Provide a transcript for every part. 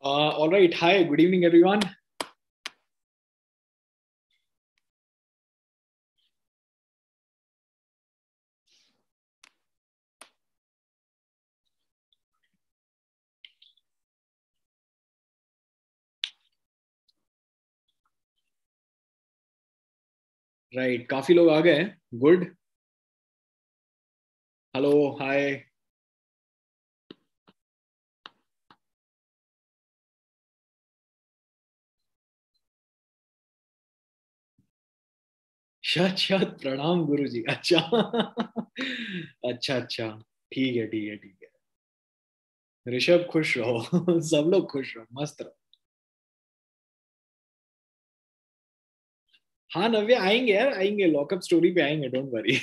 All right. Hi. Good evening, everyone. Right. काफी लोग आ गए हैं. Good. Hello. Hi. शत प्रणाम गुरुजी. अच्छा. अच्छा अच्छा. ठीक है ठीक है ठीक है. ऋषभ खुश रहो. सब लोग खुश रहो. मस्त रहो. हाँ नव्या आएंगे यार. आएंगे. लॉकअप स्टोरी पे आएंगे. Don't worry.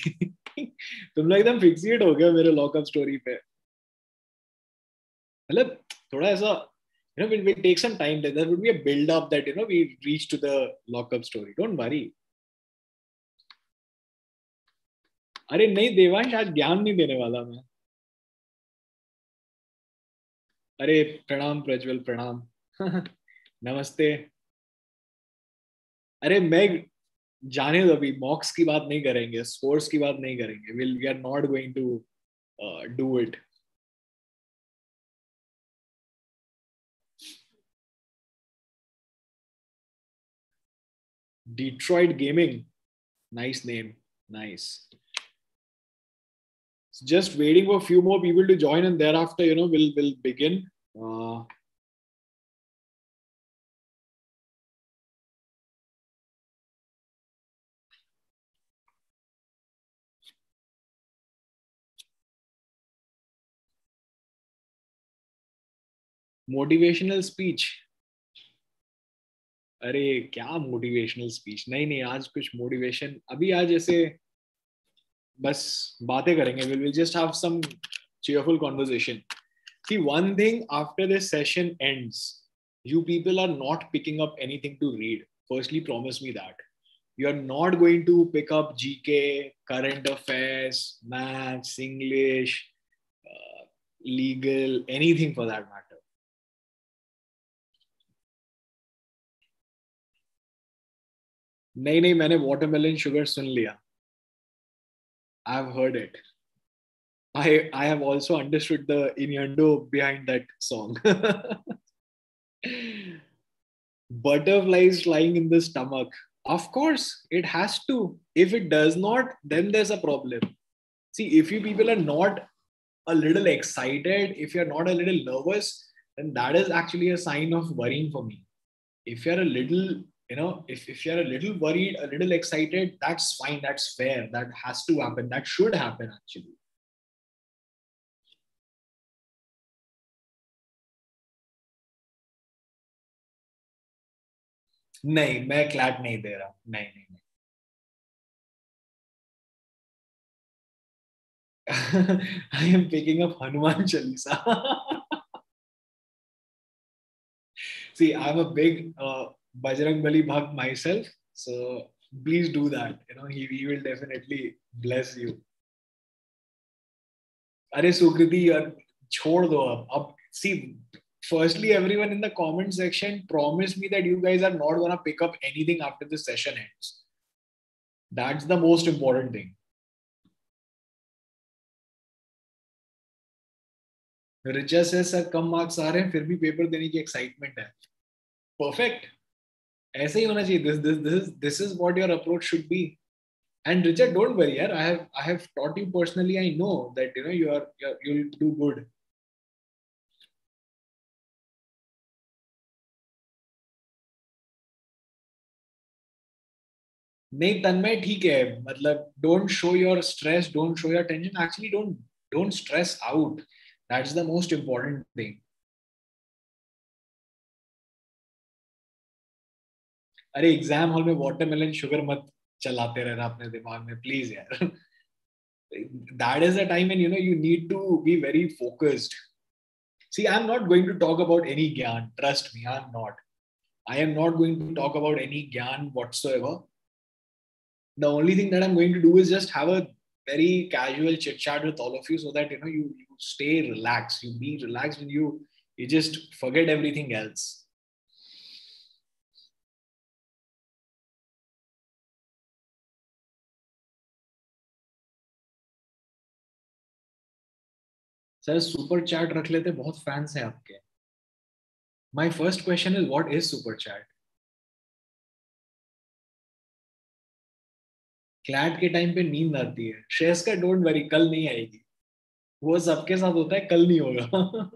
तुम लोग एकदम फिक्सिएट हो गए मेरे लॉकअप स्टोरी पे. मतलब थोड़ा ऐसा we'll take some time. There would be a build up that we reach to the lockup story. Don't worry. अरे नहीं देवांश आज ज्ञान नहीं देने वाला मैं. अरे प्रणाम प्रज्वल प्रणाम. नमस्ते. अरे मैं जाने दो. अभी मॉक्स की बात नहीं करेंगे. स्कोर्स की बात नहीं करेंगे. We are not going to do it. Detroit Gaming. Nice name. Nice. Just waiting for a few more people to join, and thereafter we'll begin. Motivational speech. अरे क्या मोटिवेशनल स्पीच. नहीं नहीं आज कुछ मोटिवेशन. अभी आज ऐसे बस बातें करेंगे. we'll just have some cheerful conversation. See, one thing after this session ends, you people are not picking up anything to read. Firstly, promise me that. You are not going to pick up GK, current affairs, maths, English, legal, anything for that matter. नहीं नहीं मैंने watermelon sugar सुन लिया. I have heard it. I have also understood the innuendo behind that song. Butterflies flying in the stomach. Of course, it has to. If it does not, then there's a problem. See, if you people are not a little excited, if you're not a little nervous, then that is actually a sign of worrying for me. If you're a little, if you're a little worried, a little excited, that's fine. That's fair. That has to happen. That should happen actually. नहीं, मैं CLAT नहीं दे रहा, नहीं नहीं नहीं. I am picking up Hanuman Chalisa. See, I'm a big Bajrang Bali bhakt myself, so please do that. You know, he will definitely bless you. अरे सुकृति यार, छोड़ दो अब. See, firstly, everyone in the comment section, promise me that you guys are not gonna pick up anything after this session ends. That's the most important thing. Richa से sir कम marks आ रहे हैं फिर भी पेपर देने की एक्साइटमेंट है. Perfect. ऐसे ही होना चाहिए. This is what your approach should be. And Richa, don't worry यार, I have taught you personally. I know that you will do good. नहीं तन्मय, ठीक है. मतलब don't show your stress, don't show your tension. Actually don't stress out. That's the most important thing. अरे exam hall में watermelon sugar मत चलाते रहना अपने दिमाग में प्लीज यार. That is the time when you need to be very focused. See, I'm not going to talk about any gyan. Trust me, I'm not. I am not going to talk about any gyan whatsoever. The only thing that I'm going to do is just have a very casual chit chat with all of you, so that you stay relaxed, you be relaxed, and you just forget everything else. Sir super chat रख लेते, बहुत fans हैं आपके. My first question is, what is super chat? CLAT के time पे नींद आती है. श्रेयस का डोंट वरी, कल नहीं आएगी. वो सबके साथ होता है, कल नहीं होगा.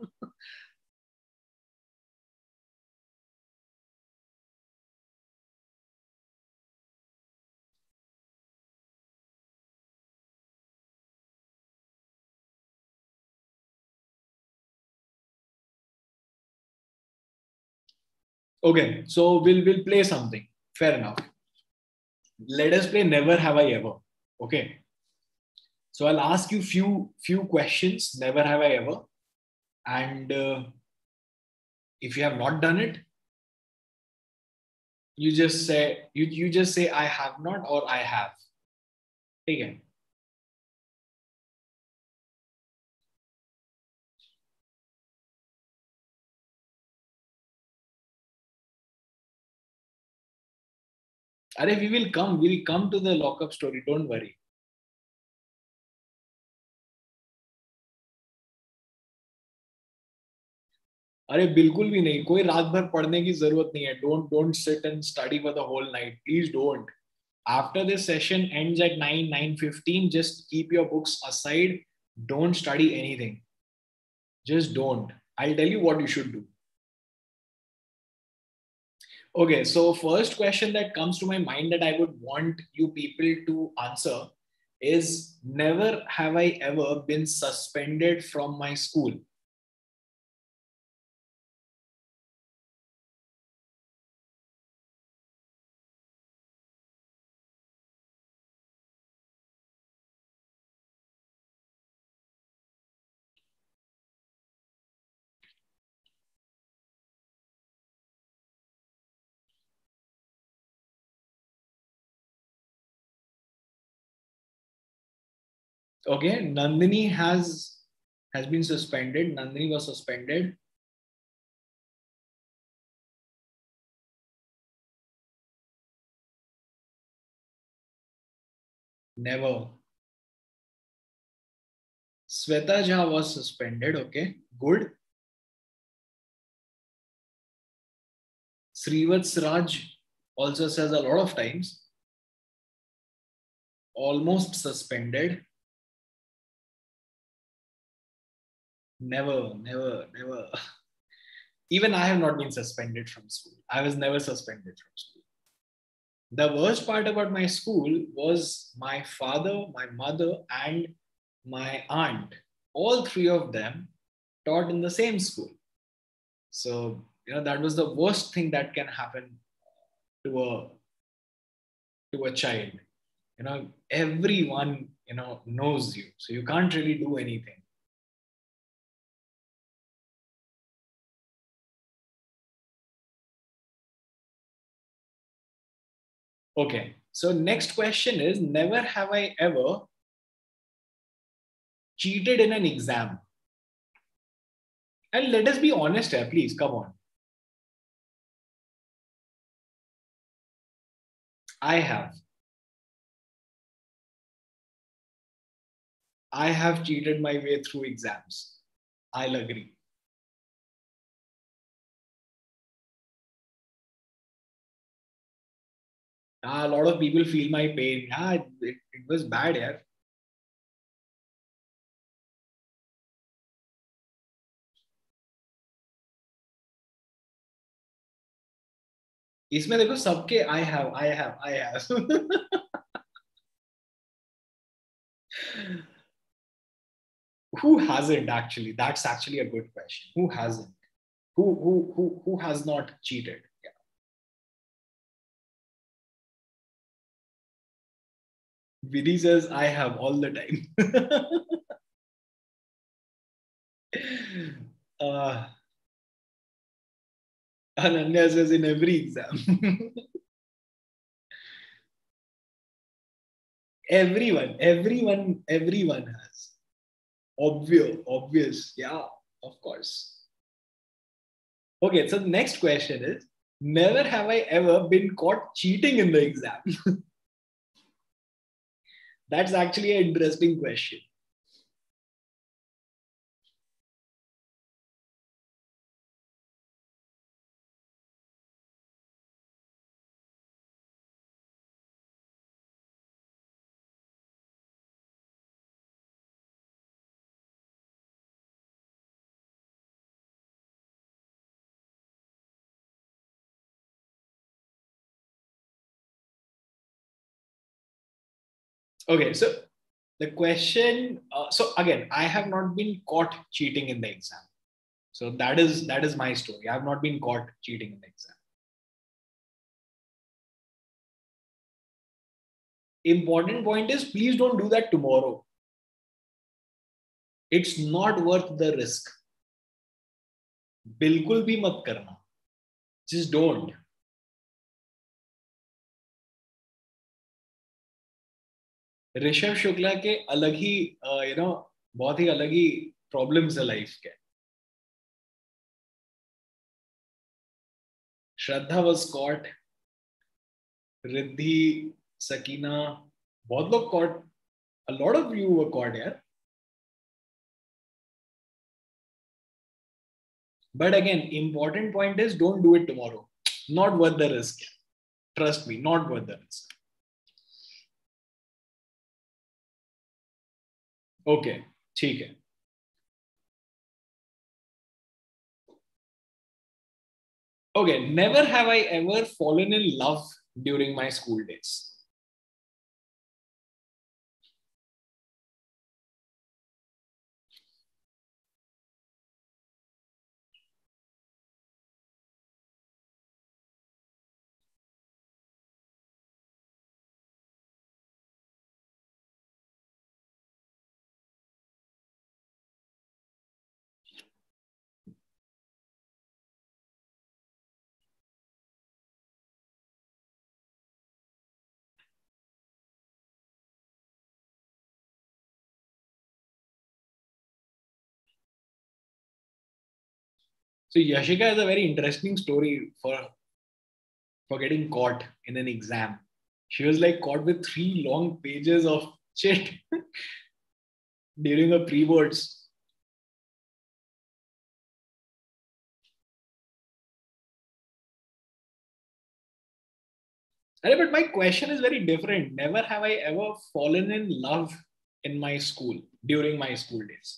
Okay, so we'll play something. Fair enough. Let us play Never Have I Ever. Okay. So I'll ask you few questions. Never have I ever. And if you have not done it, you just say I have not or I have. Okay. Arey, we'll come to the lockup story. Don't worry. अरे बिल्कुल भी नहीं. कोई रात भर पढ़ने की जरूरत नहीं है. Don't sit and study for the whole night. Please don't. After this session ends at 9:15, just keep your books aside. Don't study anything. Just don't. I'll tell you what you should do. Okay, so first question that comes to my mind that I would want you people to answer is, never have I ever been suspended from my school. Okay, Nandini has been suspended. Nandini was suspended. Never. Sweta Jha was suspended. Okay, good. Srivats Raj also says a lot of times. Almost suspended. Never, never, never. Even I have not been suspended from school. I was never suspended from school. The worst part about my school was my father, my mother, and my aunt. All three of them taught in the same school. So, that was the worst thing that can happen to a child. Everyone knows you, so you can't really do anything. Okay, so next question is, never have I ever cheated in an exam. And let us be honest here, please, come on. I have. I have cheated my way through exams. I'll agree. A lot of people feel my pain. Yeah, it was bad, yeah. इसमें देखो सबके I have. Who hasn't actually? That's actually a good question. Who hasn't? Who has not cheated? Yeah. Vidhi says I have all the time. uh, Ananya says in every exam. Everyone has. Obvious. Yeah, of course. Okay, so the next question is, never have I ever been caught cheating in the exam. That's actually an interesting question. Okay, so the question, so again, I have not been caught cheating in the exam. So that is my story. I have not been caught cheating in the exam. Important point is, please don't do that tomorrow. It's not worth the risk. बिल्कुल भी मत करना. Just don't. Rishabh Shukla के अलग ही बहुत ही अलग ही problems है life के. श्रद्धा वाज कॉट, रिद्धि, सकीना, बहुत लोग cot. A lot of you were caught here. But again, important point is, don't do it tomorrow. Not worth the risk. Trust me, not worth the risk. Okay, ठीक है. Okay, never have I ever fallen in love during my school days. So Yashika has a very interesting story for getting caught in an exam. She was like caught with 3 long pages of shit during her pre-boards. But my question is very different. Never have I ever fallen in love in my school during my school days.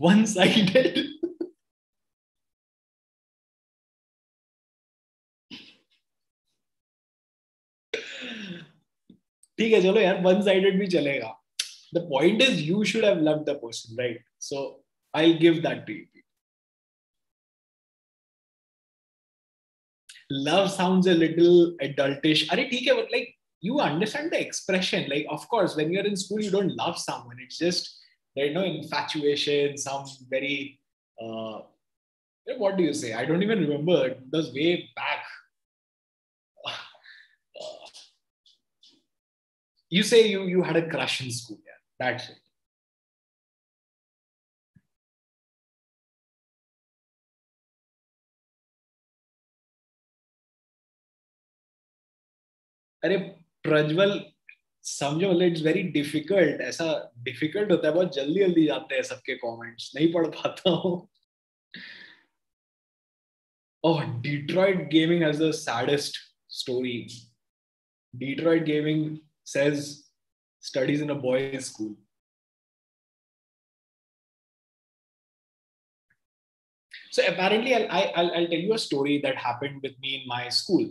one-sided. ठीक है चलो यार, one-sided भी चलेगा. The point is you should have loved the person, right? So I'll give that to you. Love sounds a little adultish. Are ठीक है, but like you understand the expression. Like of course, when you're in school, you don't love someone. It's just there, infatuation, some very what do you say? I don't even remember. It was way back. You say you had a crush in school, yeah. That's it. अरे प्रज्वल, समझो मतलब it's very difficult. ऐसा difficult होता है, बहुत जल्दी जल्दी जाते हैं सबके कमेंट्स, नहीं पढ़ पाता हूँ. Oh, Detroit Gaming has the saddest story. Detroit Gaming says studies in a boys' school. So apparently, I'll tell you a story that happened with me in my school.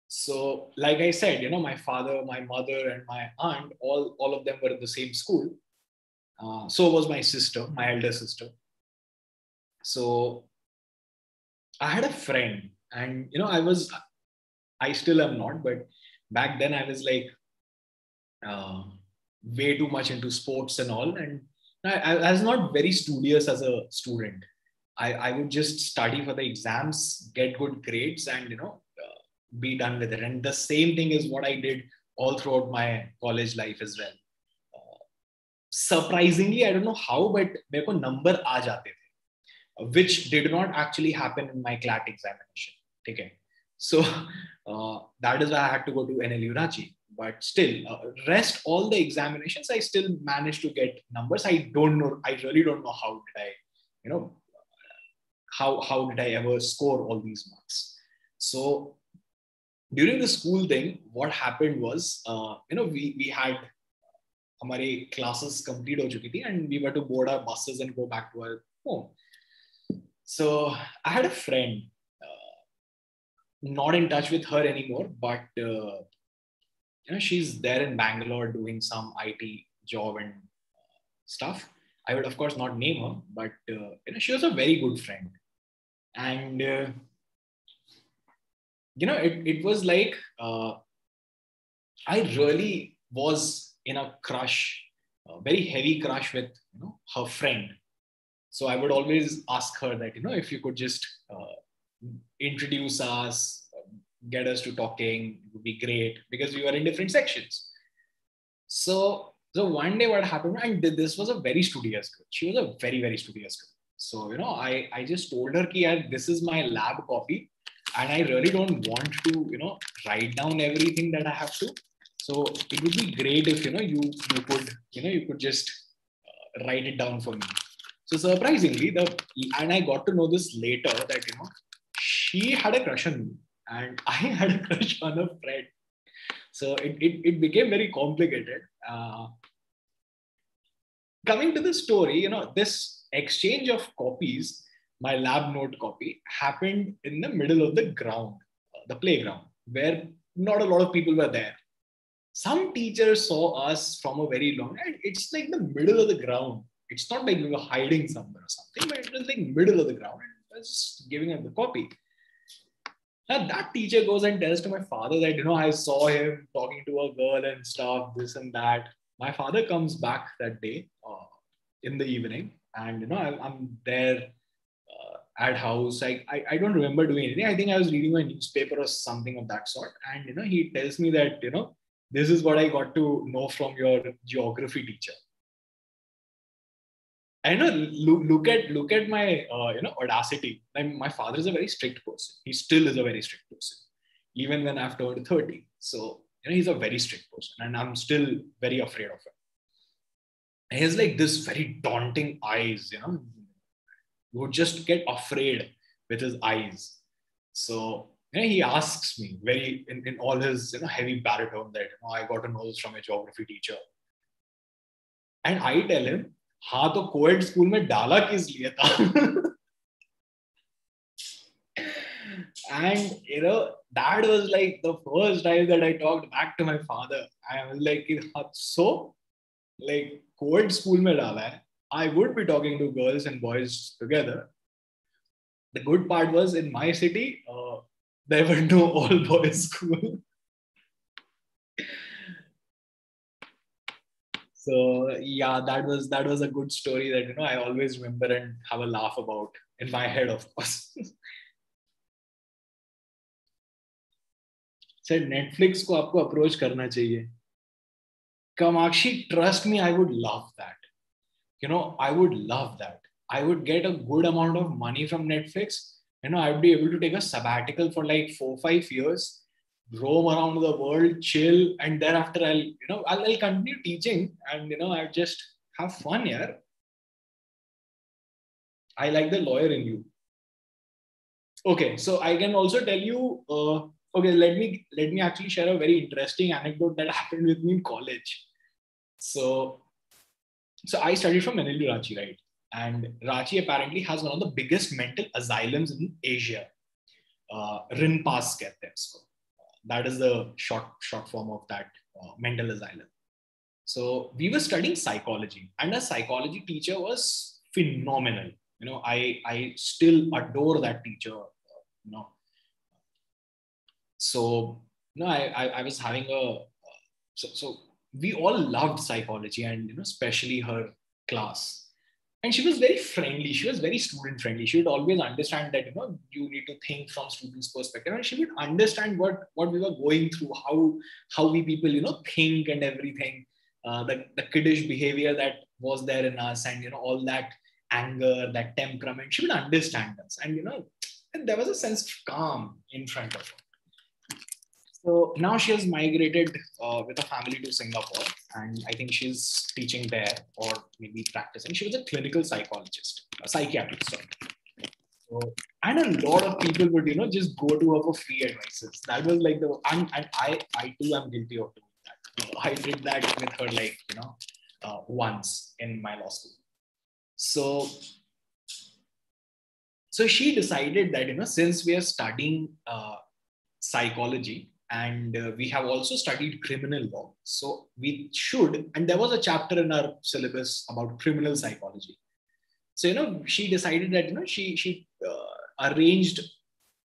So, like I said, my father, my mother, and my aunt, all of them were in the same school. So was my sister, my elder sister. So I had a friend, and I still am not, but back then I was like way too much into sports and all, and I was not very studious as a student. I would just study for the exams, get good grades, and be done with it. And the same thing is what I did all throughout my college life as well. Surprisingly, I don't know how, but मेरे को number आ जाते थे, which did not actually happen in my CLAT examination. Okay, so that is why I had to go to NLU Ranchi. But still, rest all the examinations, I still managed to get numbers. I don't know. I really don't know how did I, how did I ever score all these marks. So during the school thing, what happened was, we had हमारे classes complete हो चुकी थी, and we were to board our buses and go back to our home. So I had a friend, not in touch with her anymore, but she's there in Bangalore doing some IT job and stuff. I would of course not name her, but she was a very good friend, and it was like I really was in a crush, a very heavy crush with her friend. So I would always ask her that if you could just introduce us, get us to talking, it would be great, because we were in different sections. So one day what happened, and this was a very studious girl. She was a very, very studious girl. So I just told her that this is my lab copy, and I really don't want to write down everything that I have to. So it would be great if you could just write it down for me. So surprisingly, and I got to know this later that she had a crush on me, and I had a crush on a friend. So it became very complicated. Coming to the story, this exchange of copies, my lab note copy, happened in the middle of the ground, the playground, where not a lot of people were there. Some teachers saw us from a very long, and it's like the middle of the ground. It's not like we were hiding somewhere or something, but it was like middle of the ground, and I was just giving him the copy. And that teacher goes and tells to my father that, I saw him talking to a girl and stuff, this and that. My father comes back that day in the evening, and, I'm there at house. I don't remember doing anything. I think I was reading a newspaper or something of that sort. And, he tells me that, this is what I got to know from your geography teacher. I know. Look at my audacity. My father is a very strict person. He still is a very strict person, even when I've turned 30. So he's a very strict person, and I'm still very afraid of him. And he has like this very daunting eyes. You would just get afraid with his eyes. So he asks me very in all his heavy baritone that I got to know this from a geography teacher, and I tell him हाँ तो coed school में डाला किस लिए था? And that was like the first time that I talked back to my father. I was like, so like co-ed school mein dala hai. I would be talking to girls and boys together. The good part was in my city, there were no all boys school. So yeah, that was a good story that I always remember and have a laugh about in my head, of course. Said Netflix को आपको approach करना चाहिए. Kamakshi, trust me, I would love that. I would love that. I would get a good amount of money from Netflix. I'd be able to take a sabbatical for like 4-5 years, roam around the world, chill, and thereafter I'll continue teaching, and I'll just have fun here. I like the lawyer in you. Okay, so I can also tell you. Okay, let me actually share a very interesting anecdote that happened with me in college. So I studied from NLU Ranchi, right? And Ranchi apparently has one of the biggest mental asylums in Asia. RINPAS kehte hain usko. That is the short form of that mental asylum. So we were studying psychology, and our psychology teacher was phenomenal. I still adore that teacher. So I was having so we all loved psychology, and especially her class. And she was very friendly. She was very student friendly. She would always understand that you need to think from students' perspective, and she would understand what we were going through, how we people think and everything, the kiddish behavior that was there in us, and all that anger, that temperament. She would understand us, and and there was a sense of calm in front of her. So now she has migrated with a family to Singapore, and I think she's teaching there or maybe practicing. She was a clinical psychologist, a psychiatrist. Sorry. So, and a lot of people would just go to her for free advices. That was like and I too am guilty of doing that. I did that with her like once in my law school. So she decided that since we are studying psychology, and we have also studied criminal law, so we should, and there was a chapter in our syllabus about criminal psychology. So she decided that she arranged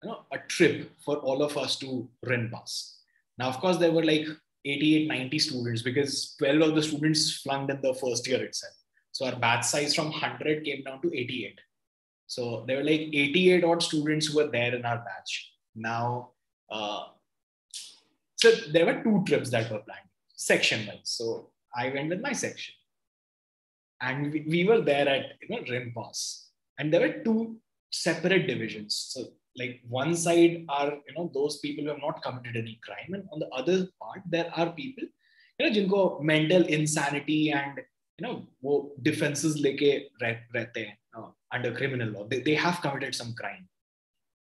a trip for all of us to RINPAS. Now of course there were like 88-90 students, because 12 of the students flunked in the first year itself. So our batch size from 100 came down to 88. So there were like 88 odd students who were there in our batch. Now so there were 2 trips that were planned, section-wise. So I went with my section, and we were there at RINPAS, and there were 2 separate divisions. So like one side are those people who have not committed any crime, and on the other part there are people जिनको mental insanity and वो defenses लेके रहते हैं under criminal law. They have committed some crime,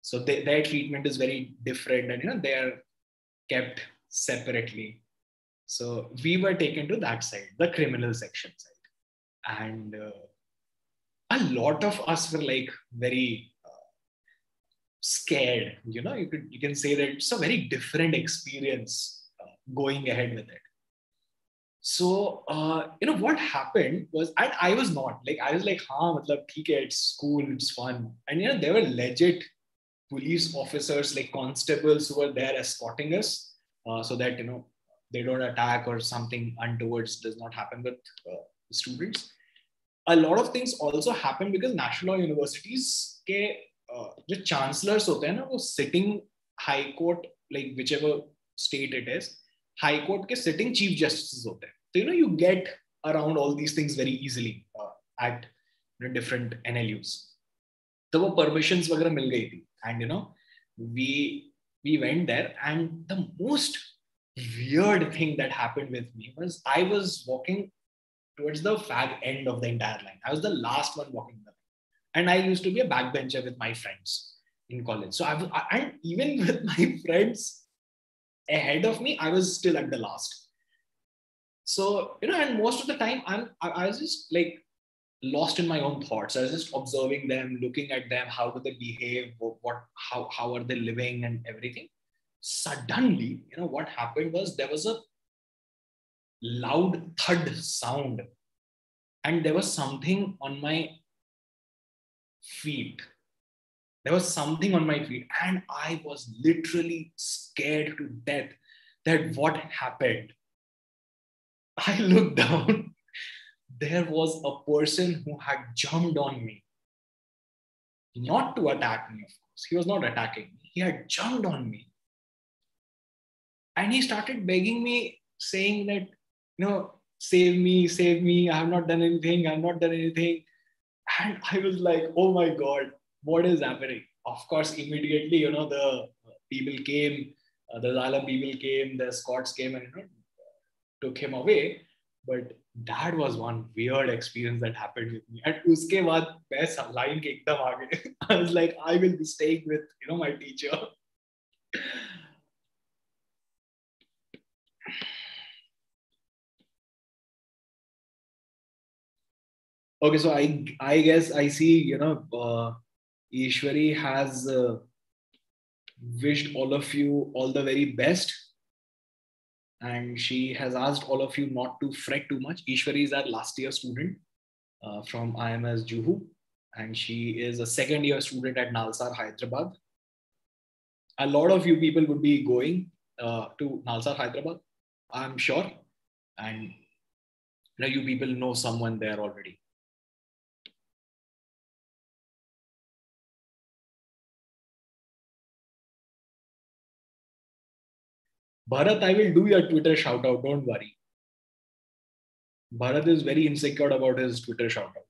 so their treatment is very different, and they are kept separately. So we were taken to that side, the criminal section side, and a lot of us were like very scared. You can say that it's a very different experience going ahead with it. So what happened was, and I was not like, I was like, matlab, theek hai, it's school, it's fun, and there were legit police officers, like constables, who were there escorting us, so that they don't attack or something untowards does not happen with students. A lot of things also happen because national law universities के जो chancellors होते हैं ना, वो sitting high court, like whichever state it is, high court के sitting chief justices होते हैं. So you get around all these things very easily at different NLUs. तो वो permissions वगैरह मिल गई थी, and we went there, and the most weird thing that happened with me was I was walking towards the fag end of the entire line. I was the last one walking the line, and I used to be a backbencher with my friends in college. So and even with my friends ahead of me, I was still at the last. So and most of the time I was just like lost in my own thoughts. I was just observing them, looking at them, how do they behave, how are they living and everything. Suddenly, what happened was there was a loud thud sound, and there was something on my feet. There was something on my feet, and I was literally scared to death that what happened. I looked down. There was a person who had jumped on me, not to attack me, of course. He was not attacking me. He had jumped on me. And he started begging me, saying that, save me, save me. I have not done anything. I have not done anything. And I was like, oh my God, what is happening? Of course, immediately, the people came, the Zala people came, the Scots came and, took him away. But that was one weird experience that happened with me. And uske baad, main line ke ekdam aage. I was like, I will be staying with, my teacher. Okay, so I guess I see, Ishwari has wished all of you all the very best. And she has asked all of you not to fret too much. Ishwari is our last year student from IMS Juhu. And she is a second year student at Nalsar, Hyderabad. A lot of you people would be going to Nalsar, Hyderabad, I'm sure. And you people know someone there already. Bharat, I will do your Twitter shout out. Don't worry. Bharat is very insecure about his Twitter shout out.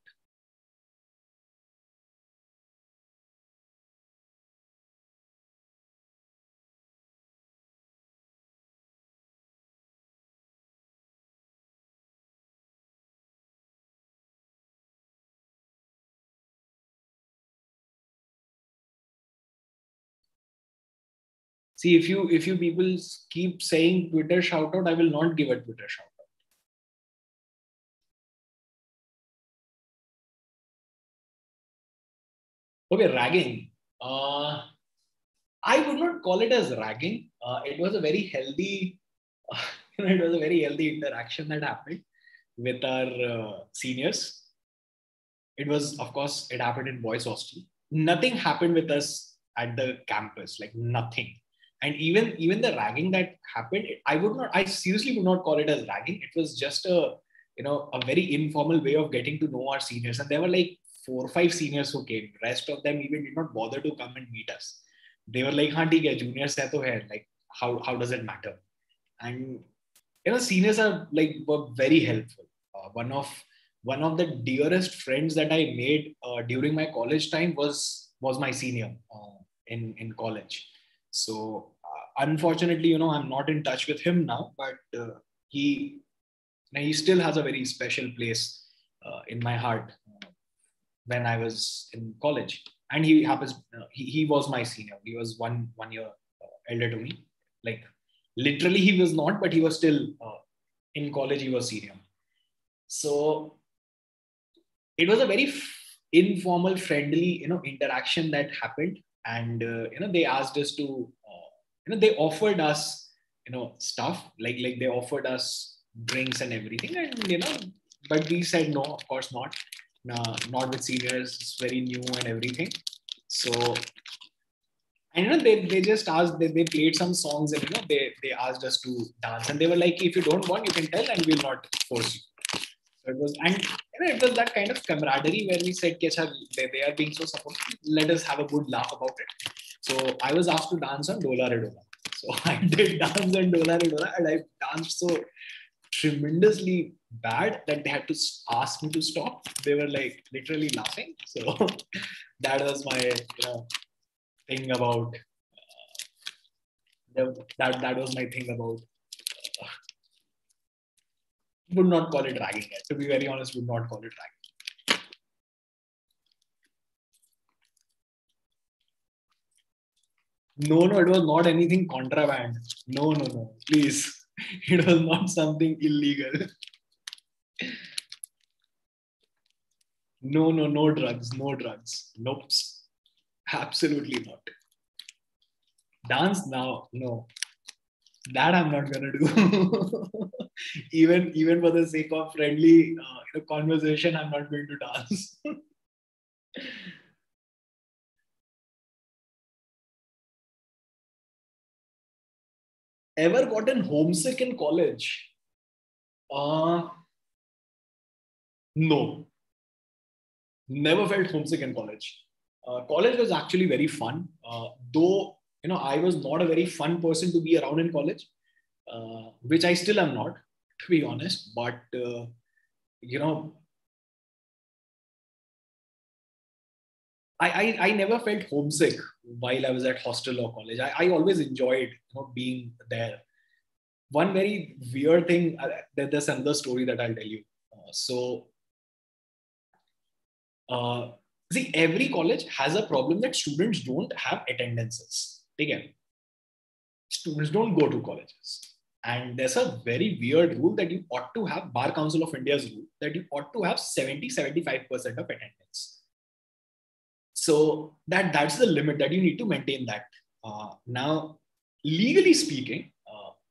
See, if you people keep saying Twitter shout out, I will not give a Twitter shout out. Okay, ragging. I would not call it as ragging. It was a very healthy, it was a very healthy interaction that happened with our seniors. It was, of course, it happened in boys' hostel. Nothing happened with us at the campus, like nothing. And even the ragging that happened, I seriously would not call it as ragging. It was just a very informal way of getting to know our seniors. And there were like 4 or 5 seniors who came. Rest of them even did not bother to come and meet us. They were like, "Haan, theek hai, juniors hai to hai. Like, how does it matter?" And seniors were very helpful. One of the dearest friends that I made during my college time was my senior in college. So unfortunately, I'm not in touch with him now, but he still has a very special place in my heart when I was in college. And he was my senior. He was one year elder to me. Like literally he was not, but he was still in college. He was senior. So it was a very informal, friendly, interaction that happened. And they asked us to, they offered us, stuff like they offered us drinks and everything, and but we said no, of course not. No, not with seniors. It's very new and everything. So, and they just asked, they played some songs, and they asked us to dance, and they were like, if you don't want, you can tell, and we'll not force you. So it was, and it was that kind of camaraderie where we said, they are being so supportive. Let us have a good laugh about it. So I was asked to dance on Dola Re Dola. So I did dance on Dola Re Dola, and I danced so tremendously bad that they had to ask me to stop. They were like literally laughing. So that was my thing about that was my thing about. Would not call it ragging. To be very honest, would not call it ragging. No, it was not anything contraband. No. Please. It was not something illegal. No, no, no drugs, no drugs. Nope. Absolutely not. Dance now, no. That I'm not gonna do. Even for the sake of friendly conversation, I'm not going to dance. Ever gotten homesick in college? Uh, no, never felt homesick in college. College was actually very fun, though I was not a very fun person to be around in college, which I still am not, to be honest. But you know, I never felt homesick while I was at hostel or college. I always enjoyed being there. One very weird thing, there's another story that I'll tell you. So, uh, see, every college has a problem that students don't have attendances. Okay? Students don't go to colleges. And there's a very weird rule that you ought to have, Bar Council of India's rule, that you ought to have 70-75% of attendance. So that's the limit that you need to maintain that. Now, legally speaking,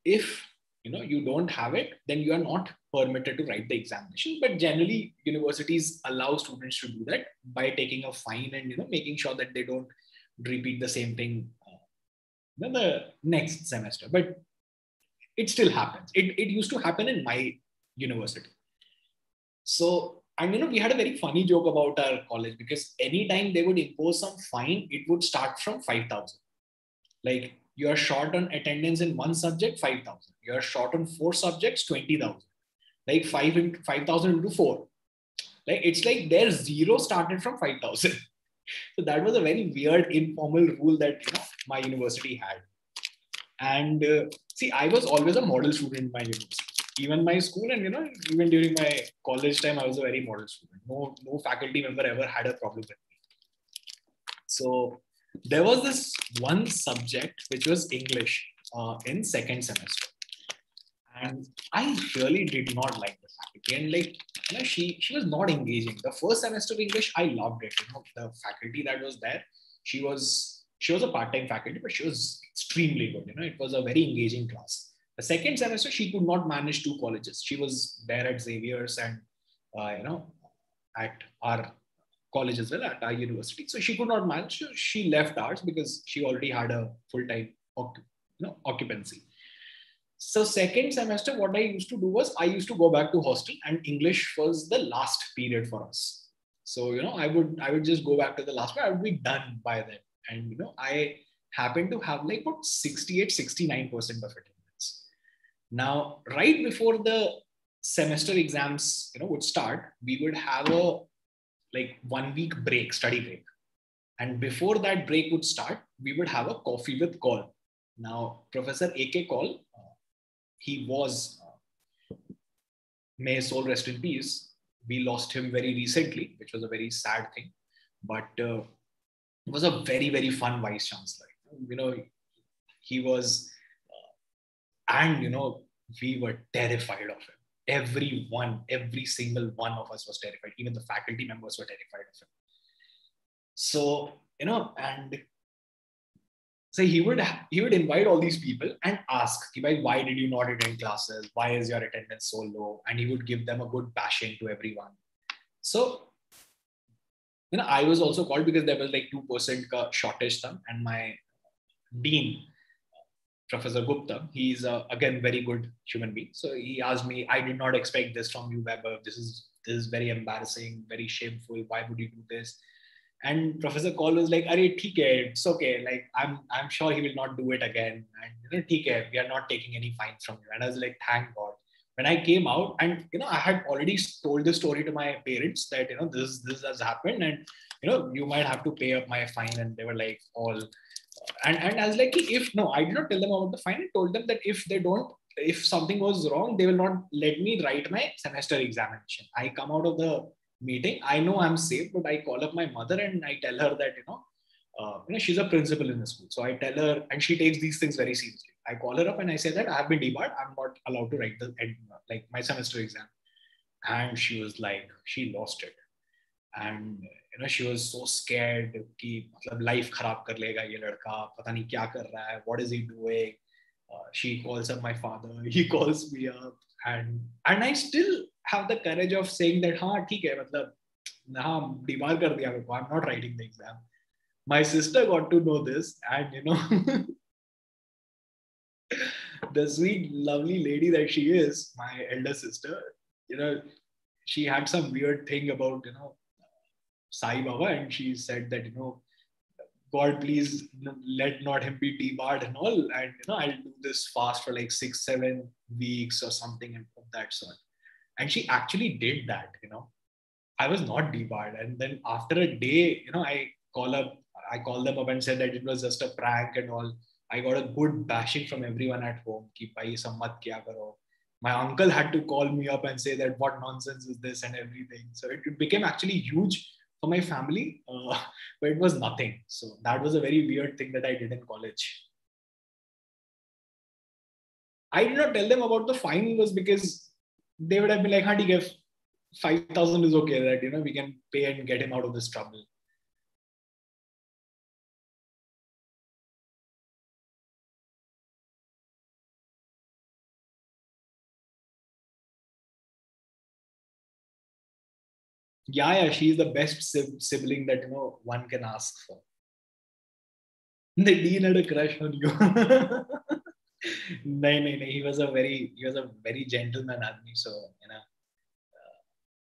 if you don't have it, then you are not permitted to write the examination. But generally, universities allow students to do that by taking a fine and making sure that they don't repeat the same thing the next semester. But it still happens. It used to happen in my university. So, and we had a very funny joke about our college because anytime they would impose some fine, it would start from 5,000. Like you are short on attendance in one subject, 5,000. You are short on four subjects, 20,000. Like 5,000 into four. Like it's like their zero started from 5,000. So that was a very weird informal rule that my university had. And see, I was always a model student in my university. Even my school and even during my college time, I was a very model student. No faculty member ever had a problem with me. So there was this one subject which was English in second semester, and I really did not like the faculty. And like she was not engaging. The first semester of English, I loved it. The faculty that was there, she was a part-time faculty, but she was extremely good. It was a very engaging class. The second semester, she could not manage two colleges. She was there at Xavier's and at our college as well, at our university. So she could not manage. She left ours because she already had a full-time occupancy. So second semester, what I used to do was I used to go back to hostel, and English was the last period for us. So I would just go back to the last period. I would be done by then, and I happened to have like about 68-69% of attendance. Now, right before the semester exams would start, we would have a like 1 week break, study break, and before that break would start, we would have a coffee with call. Now, Professor AK Call, he was, may his soul rest in peace. We lost him very recently, which was a very sad thing. But it was a very, very fun vice chancellor. He was, and we were terrified of him. Every single one of us was terrified. Even the faculty members were terrified of him. So, and so he would invite all these people and ask, why did you not attend classes? Why is your attendance so low? And he would give them a good bashing to everyone. So, I was also called because there was like 2% shortage thumb, and my dean, Professor Gupta, he's again very good human being. So he asked me, I did not expect this from you, Vaibhav. This is very embarrassing, very shameful. Why would you do this? And Professor Call was like, "Arey, theek hai, it's okay. Like I'm sure he will not do it again. And theek hai, we are not taking any fines from you." And I was like, "Thank God." When I came out, and I had already told this story to my parents that this has happened, and you might have to pay up my fine. And they were like all, and I was like, if no, I did not tell them about the fine. I told them that if something was wrong, they will not let me write my semester examination. I come out of the meeting, I know I'm safe, but I call up my mother and I tell her that she's a principal in the school. So I tell her, and she takes these things very seriously. I call her up and I say that I have been debarred. I'm not allowed to write my semester exam. And she was like, she lost it. and she was so scared कि मतलब life खराब कर लेगा ये लड़का, पता नहीं क्या कर रहा है, what is he doing. She calls up my father, he calls me up, and I still have the courage of saying that हाँ ठीक है, मतलब हाँ बीमार कर दिया मेरे को, I'm not writing the exam. My sister got to know this, and the sweet lovely lady that she is, my elder sister, you know she had some weird thing about Sai Baba, and she said that God, please let not him be debarred and all, and I'll do this fast for like 6-7 weeks or something of that sort. And she actually did that. I was not debarred, and then after a day, I called them up and said that it was just a prank and all. I got a good bashing from everyone at home. Ki bhai sab mat kiya karo. My uncle had to call me up and say that what nonsense is this and everything. So it became actually huge for my family, but it was nothing. So that was a very weird thing that I did in college. I did not tell them about the fine was because they would have been like, "Hadi, 5,000 is okay, that we can pay and get him out of this trouble." Yeah, she's the best sibling that one can ask for. The dean had a crush on you. No, he was a very gentleman admi. So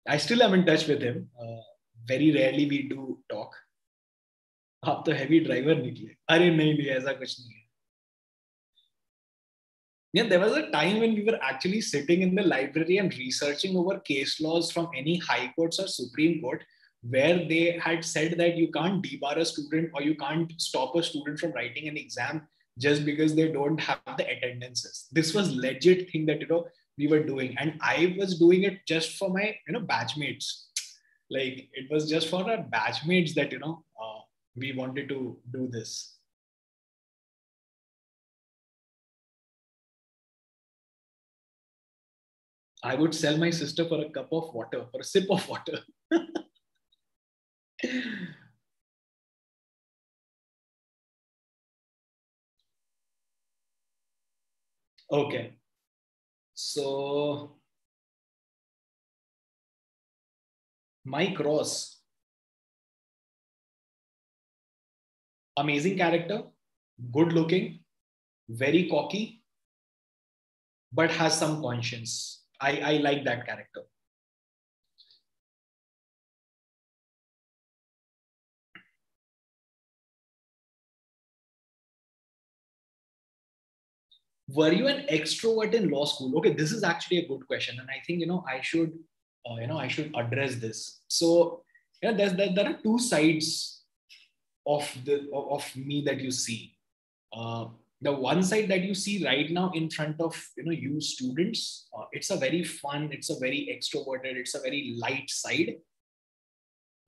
I still am in touch with him. Very rarely we do talk. आप तो heavy driver निकले. अरे नहीं ऐसा कुछ नहीं है. Yeah, there was a time when we were actually sitting in the library and researching over case laws from any high courts or Supreme Court, where they had said that you can't debar a student or you can't stop a student from writing an exam just because they don't have the attendances. This was legit thing that we were doing, and I was doing it just for my batchmates. Like it was just for our batchmates that we wanted to do this. I would sell my sister for a cup of water, for a sip of water. Okay. So, Mike Ross, amazing character, good looking, very cocky, but has some conscience. I like that character. Were you an extrovert in law school? Okay, this is actually a good question, and I think I should address this. So, there are two sides of me that you see. The one side that you see right now in front of you students, it's a very fun, it's a very extroverted, it's a very light side.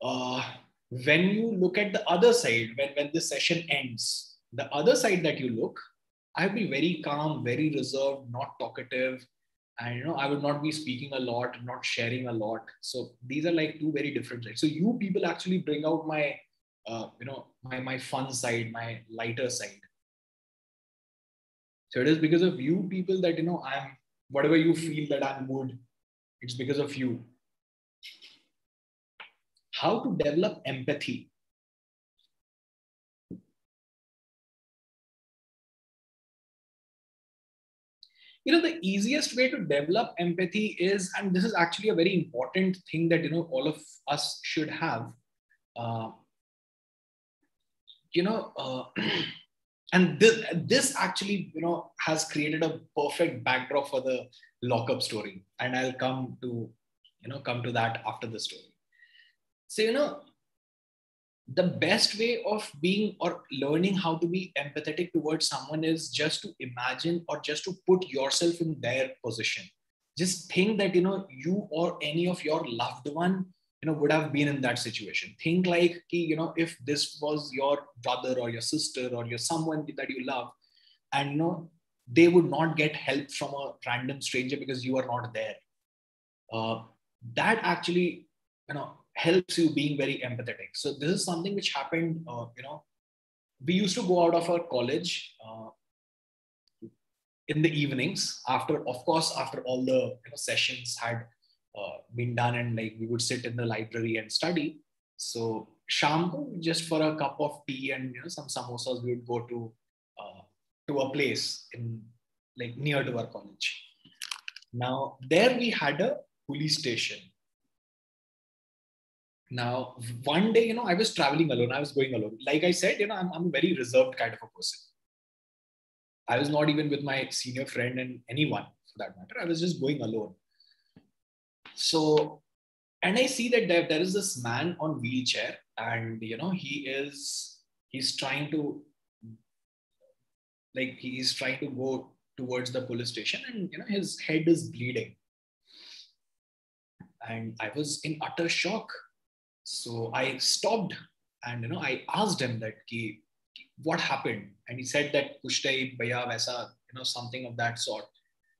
uh, when you look at the other side, when this session ends, the other side that you look, I'll be very calm, very reserved, not talkative, and I would not be speaking a lot, not sharing a lot. So these are like two very different sides. So you people actually bring out my my fun side, my lighter side. So it is because of you people that I'm whatever you feel that I'm good, it's because of you. How to develop empathy? The easiest way to develop empathy is, and this is actually a very important thing that all of us should have. Uh, you know, uh, and this actually has created a perfect backdrop for the lockup story, and I'll come to that after the story. So the best way of being or learning how to be empathetic towards someone is just to imagine or just to put yourself in their position. Just think that you or any of your loved one would have been in that situation. Think like if this was your brother or your sister or your someone that you love, and they would not get help from a random stranger because you are not there. uh, that actually helps you being very empathetic. So this is something which happened, we used to go out of our college in the evenings after, of course, after all the sessions had been done, and like we would sit in the library and study. So sham ko, just for a cup of tea and some samosas, we would go to a place in like near to our college. Now there we had a police station. Now one day, I was traveling alone. I was going alone. Like I said, I'm a very reserved kind of a person. I was not even with my senior friend and anyone for that matter. I was just going alone. So, and I see that there is this man on wheelchair, and he's trying to go towards the police station, and his head is bleeding, and I was in utter shock. So I stopped, and I asked him that what happened, and he said that kuch nahi bhaiya waisa, something of that sort.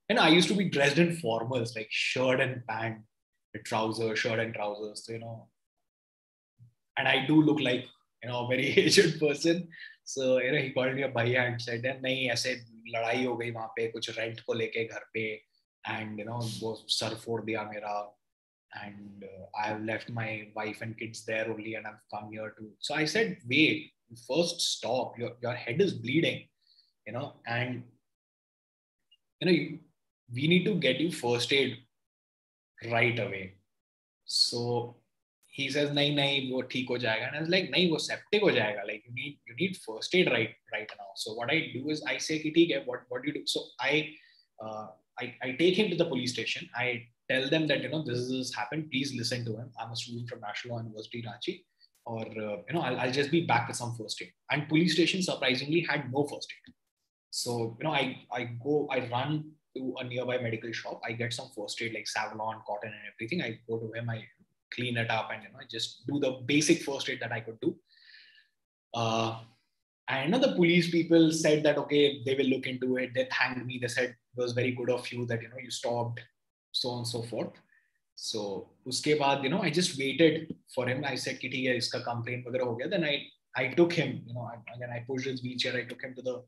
And I used to be dressed in formals, like shirt and pant, trousers, shirt and trousers, and I do look like, a very aged person. So, he called me a bhaiya and said, nahi, aise ladai ho gayi wahan pe, kuch rent ko leke ghar pe, and, wo sar phod diya mera, and I have left my wife and kids there only, and I've come here to. So I said, wait, first stop, your head is bleeding, and, we need to get you first aid right away. So he says, nahi, nahi, wo theek ho jayega. And I was like, nahi, wo septic ho jayega. Like you need first aid right now. So what I do is I say, theek hai, what do you do? So I take him to the police station. I tell them that, this has happened. Please listen to him. I'm a student from National Law University, Ranchi. Or, I'll just be back with some first aid. And police station surprisingly had no first aid. So, I run to a nearby medical shop. I get some first aid like Savlon, cotton, and everything. I go to him, I clean it up, and I just do the basic first aid that I could do. And the police people said that okay, they will look into it. They thanked me. They said it was very good of you that you stopped, so on and so forth. So uske baad, I just waited for him. I said, "Ki hai, iska complaint वगैरह हो गया." Then I took him. Again I pushed his wheelchair. I took him to the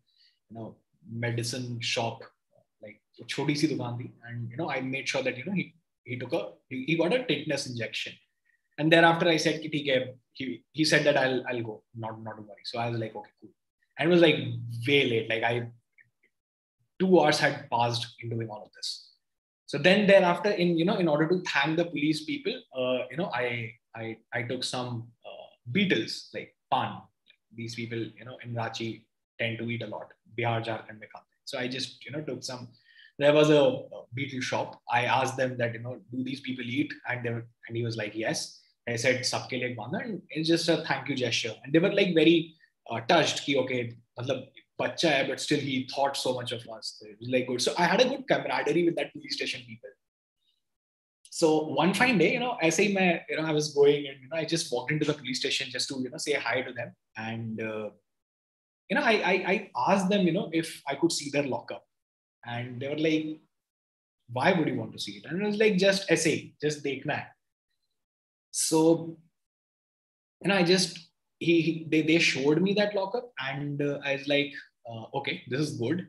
medicine shop, like choti si dukaan thi, and I made sure that he got a tetanus injection. And thereafter I said, Ki hai, he said that I'll go, not to worry. So I was like, okay, cool. And it was like way late, like 2 hours had passed in doing all of this. So then thereafter, in order to thank the police people, I took some beetles, like pan. These people, in Ranchi tend to eat a lot. Bihar, Jharkhand mein khate. So I just, took some. There was a beetle shop. I asked them that, do these people eat? And he was like, yes. I said, sabke liye banda, and it's just a thank you gesture. And they were like very touched. Ki, okay, matlab, bacha hai, but still he thought so much of us. It was like good. So I had a good camaraderie with that police station people. So one fine day, as I was going, and I just walked into the police station just to say hi to them, and I asked them if I could see their lockup, and they were like, "Why would you want to see it?" And I was like, "Just essay, just dekhna hai." So I just they showed me that lockup, and I was like, okay, this is good.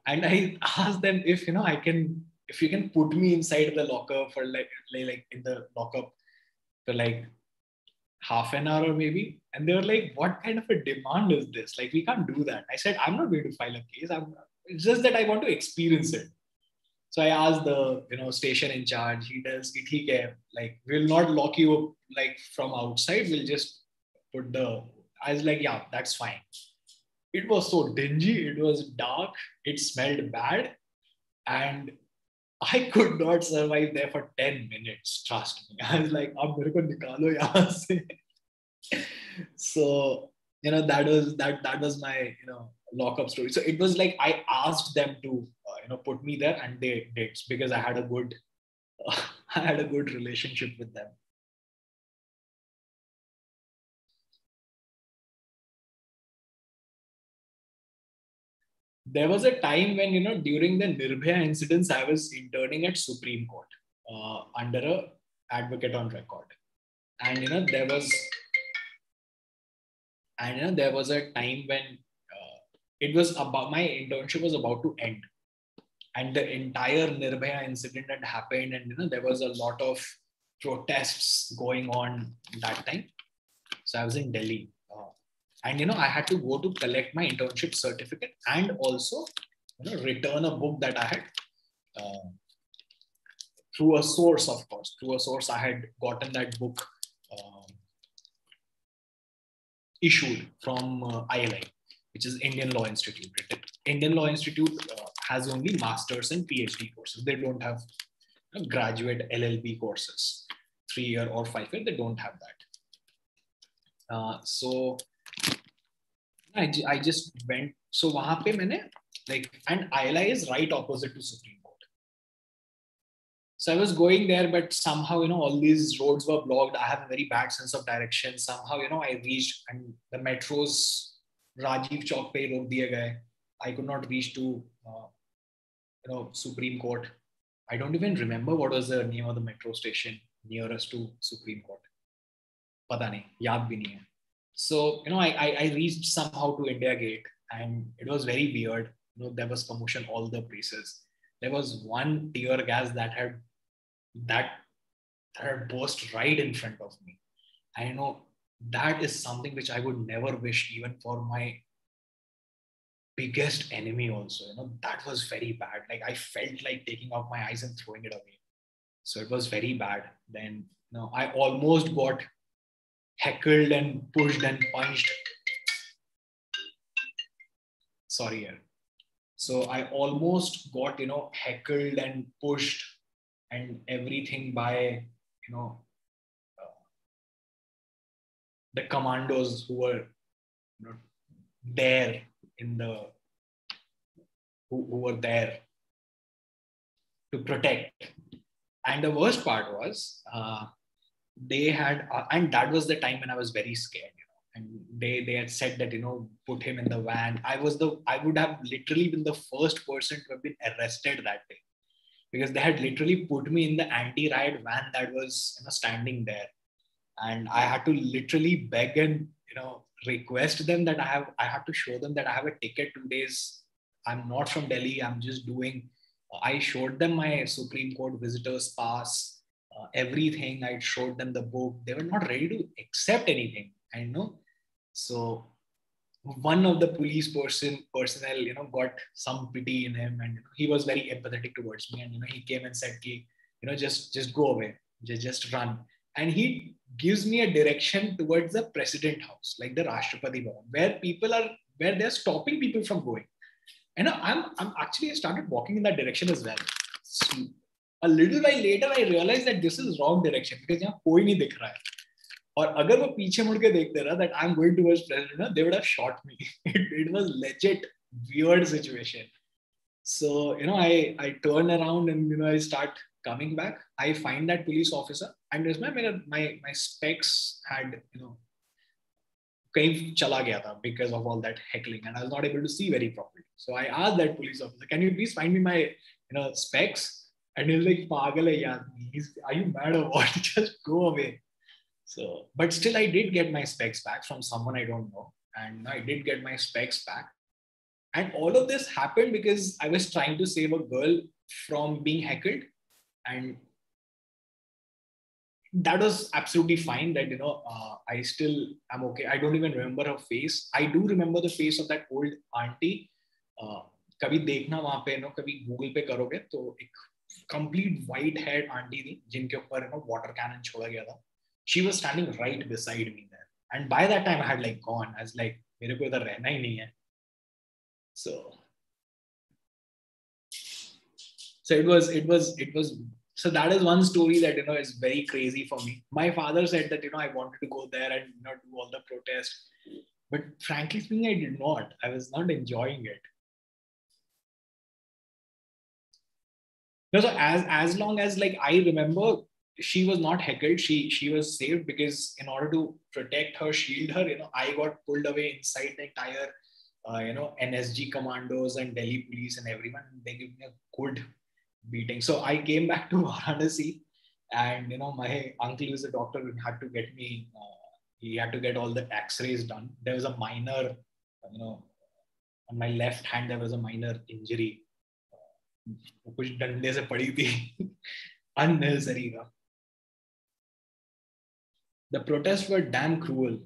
And I asked them if if you can put me inside the locker for like in the lockup for like half an hour or maybe. And they were like, what kind of a demand is this? Like, we can't do that. I said, I'm not going to file a case. It's just that I want to experience it. So I asked the station in charge. He tells me, like, we'll not lock you up like from outside. We'll just put the. I was like, yeah, that's fine. It was so dingy. It was dark. It smelled bad, and I could not survive there for 10 minutes. Trust me. I was like, "Ab mere ko nikalo yahan se." So that was my lockup story. So it was like I asked them to put me there, and they did, because I had a good I had a good relationship with them. There was a time when during the Nirbhaya incidents, I was interning at Supreme Court under a advocate on record. And there was a time when it was about, my internship was about to end, and the entire Nirbhaya incident had happened, and there was a lot of protests going on that time. So I was in Delhi, and I had to go to collect my internship certificate and also return a book that I had uh, through a source, of course. Through a source, I had gotten that book issued from ILI, which is Indian Law Institute. Indian Law Institute has only masters and PhD courses. They don't have graduate LLB courses, 3-year or 5-year. They don't have that. So I just went. So वहाँ पे मैंने and ILI is right opposite to Supreme Court. So I was going there, but somehow, all these roads were blocked. I have a very bad sense of direction. Somehow, I reached, and the metros Rajiv Chowk pe rok diye gaye. I could not reach to, Supreme Court. I don't even remember what was the name of the metro station nearest to Supreme Court. Pata nahi, yaad bhi nahi hai. So, I reached somehow to India Gate, and it was very weird. There was commotion all the places. There was one tear gas that had burst right in front of me. I know that is something which I would never wish even for my biggest enemy also. That was very bad. Like, I felt like taking out my eyes and throwing it away. So it was very bad. Then I almost got heckled and pushed and punched. Sorry, yeah. So I almost got heckled and pushed and everything by the commandos who were there in the who were there to protect. And the worst part was they had and that was the time when I was very scared, and they had said that put him in the van. I would have literally been the first person to have been arrested that day, because they had literally put me in the anti-riot van that was standing there, and I had to literally beg and request them that I have to show them that I have a ticket 2 days. I'm not from Delhi. I'm just doing. I showed them my Supreme Court visitors pass, everything. I showed them the book. They were not ready to accept anything. I know. So one of the police personnel got some pity in him, and he was very empathetic towards me, and he came and said ki, just go away, just run. And he gives me a direction towards the president house, like the Rashtrapati Bhavan, where they're stopping people from going. And I'm actually, I started walking in that direction as well. So a little while later I realized that this is wrong direction, because यहाँ कोई नहीं दिख रहा है. और अगर वो पीछे मुड़ के देखते ना that I'm going towards president, they would have shot me. It was legit weird situation. So I turn around and I start coming back. I find that police officer, and my specs had कहीं चला गया था because of all that heckling, and I was not able to see very properly. So I asked that police officer, can you please find me my specs? And he was like, pagal hai yaar, are you mad or what? Just go away. So, but still I did get my specs back from someone I don't know, and I did get my specs back. And all of this happened because I was trying to save a girl from being heckled, and that was absolutely fine. That I still am okay. I don't even remember her face. I do remember the face of that old auntie. कभी देखना वहाँ पे कभी Google पे करोगे तो एक complete white haired auntie थी जिनके ऊपर water cannon छोड़ा गया था. She was standing right beside me there, and by that time I had like gone. I was like, मेरे को इधर रहना ही नहीं है. So it was. So that is one story that is very crazy for me. My father said that I wanted to go there and do all the protests, but frankly speaking, I did not. I was not enjoying it. No, so as long as like I remember, she was not heckled. She was saved because in order to protect her, shield her, I got pulled away inside the entire NSG commandos and Delhi police and everyone. They gave me a good beating. So I came back to Varanasi, And my uncle who's a doctor had to get me. He had to get all the X-rays done. There was a minor, on my left hand there was a minor injury. कुछ डंडे से पड़ी थी. Unnecessary. The protests were damn cruel.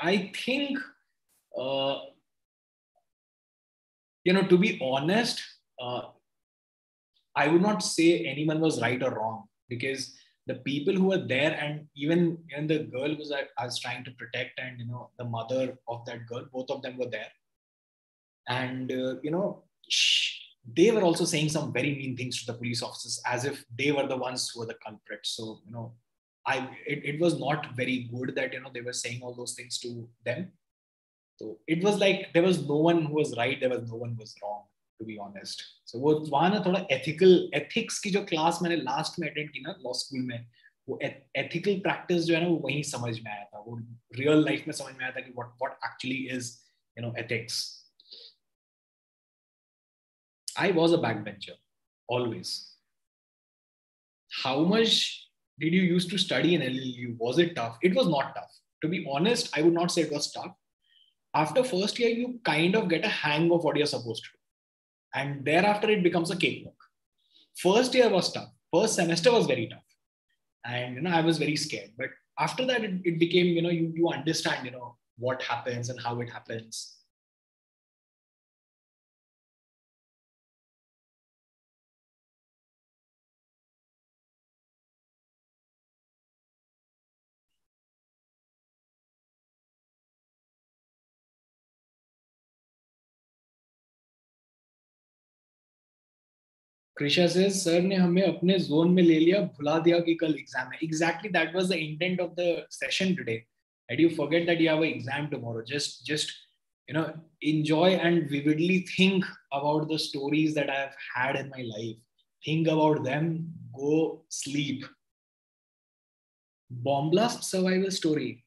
I think, to be honest, I would not say anyone was right or wrong, because the people who were there, and even the girl who I was trying to protect, and the mother of that girl, both of them were there. And they were also saying some very mean things to the police officers, as if they were the ones who were the culprits. So it was not very good that they were saying all those things to them. So it was like there was no one who was right, there was no one who was wrong, to be honest. So वो वहाँ ना थोड़ा ethics की जो class मैंने last में attend की ना law school में, वो ethical practice जो है ना वो वहीं समझ में आया था, वो real life में समझ में आया था कि what actually is ethics. I was a backbencher, always. How much did you used to study in LLU? Was it tough? It was not tough. To be honest, I would not say it was tough. After first year, you kind of get a hang of what you're supposed to do. And thereafter, it becomes a cakewalk. First year was tough. First semester was very tough. And, I was very scared. But after that, it became, you understand, what happens and how it happens. Krisha says, sir ने हमें अपने zone में ले लिया, भुला दिया कि कल exam है. Exactly, that was the intent of the session today. That you forget that you have an exam tomorrow. Just enjoy and vividly think about the stories that I have had in my life. Think about them. Go sleep. Bomb blast survival story.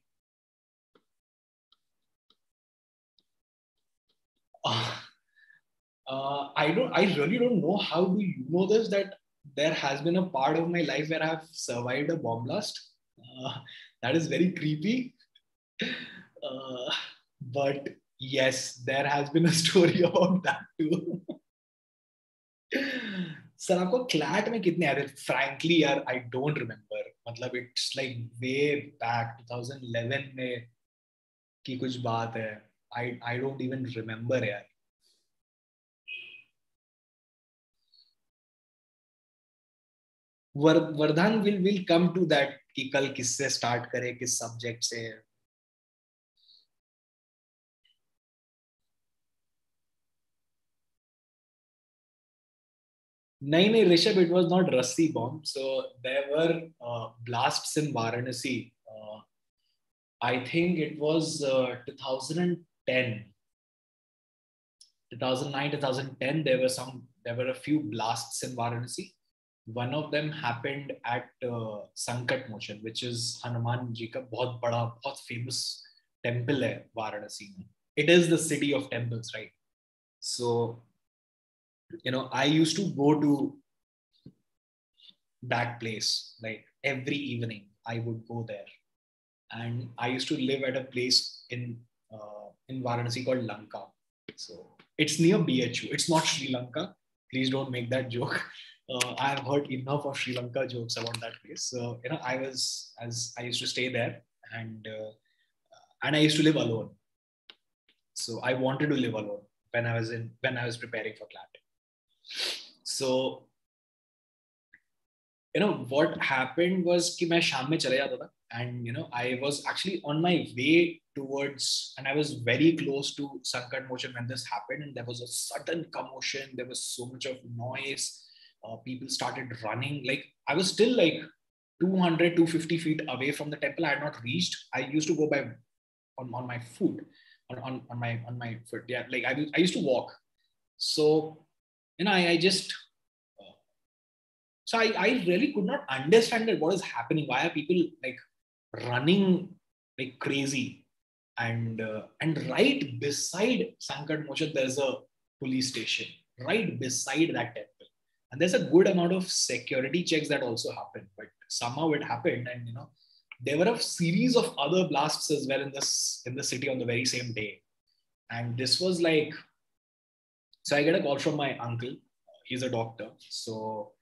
I really don't know. How do you know this? That there has been a part of my life where I have survived a bomb blast. That is very creepy. But yes, there has been a story about that too. Sir आपको CLAT में कितने आए थे? Frankly यार, I don't remember. मतलब it's like way back 2011 में की कुछ बात है. I don't even remember यार. Vardhan will come to that कि कल किससे start करें, किस subject से. नहीं Rishabh, it was not Rassi bomb. So there were blasts in Varanasi. I think it was 2010. 2009, 2010, there were a few blasts in Varanasi. One of them happened at Sankat Motion, which is Hanuman ji का बहुत बड़ा, बहुत famous temple है वाराणसी में. It is the city of temples, right? So, I used to go to that place like every evening. I would go there, and I used to live at a place in Varanasi called Lanka. So it's near BHU. It's not Sri Lanka. Please don't make that joke. I've heard enough of Sri Lanka jokes about that place. So I used to stay there, and I used to live alone. So I wanted to live alone when I was preparing for CLAT. So what happened was कि मैं शाम में चले जाता था, and I was actually on my way towards, and I was very close to Sankat Motion when this happened, and there was a sudden commotion. There was so much of noise. People started running. Like I was still like 200, 250 feet away from the temple. I had not reached. I used to go by on my foot, on my foot. Yeah, like I used to walk. So I just. So I really could not understand that what is happening. Why are people like running like crazy? And right beside Sankat Moksha, there's a police station. Right beside that temple. And there's a good amount of security checks that also happen, but somehow it happened. And there were a series of other blasts as well in the city on the very same day. And this was like, so I get a call from my uncle. He's a doctor. So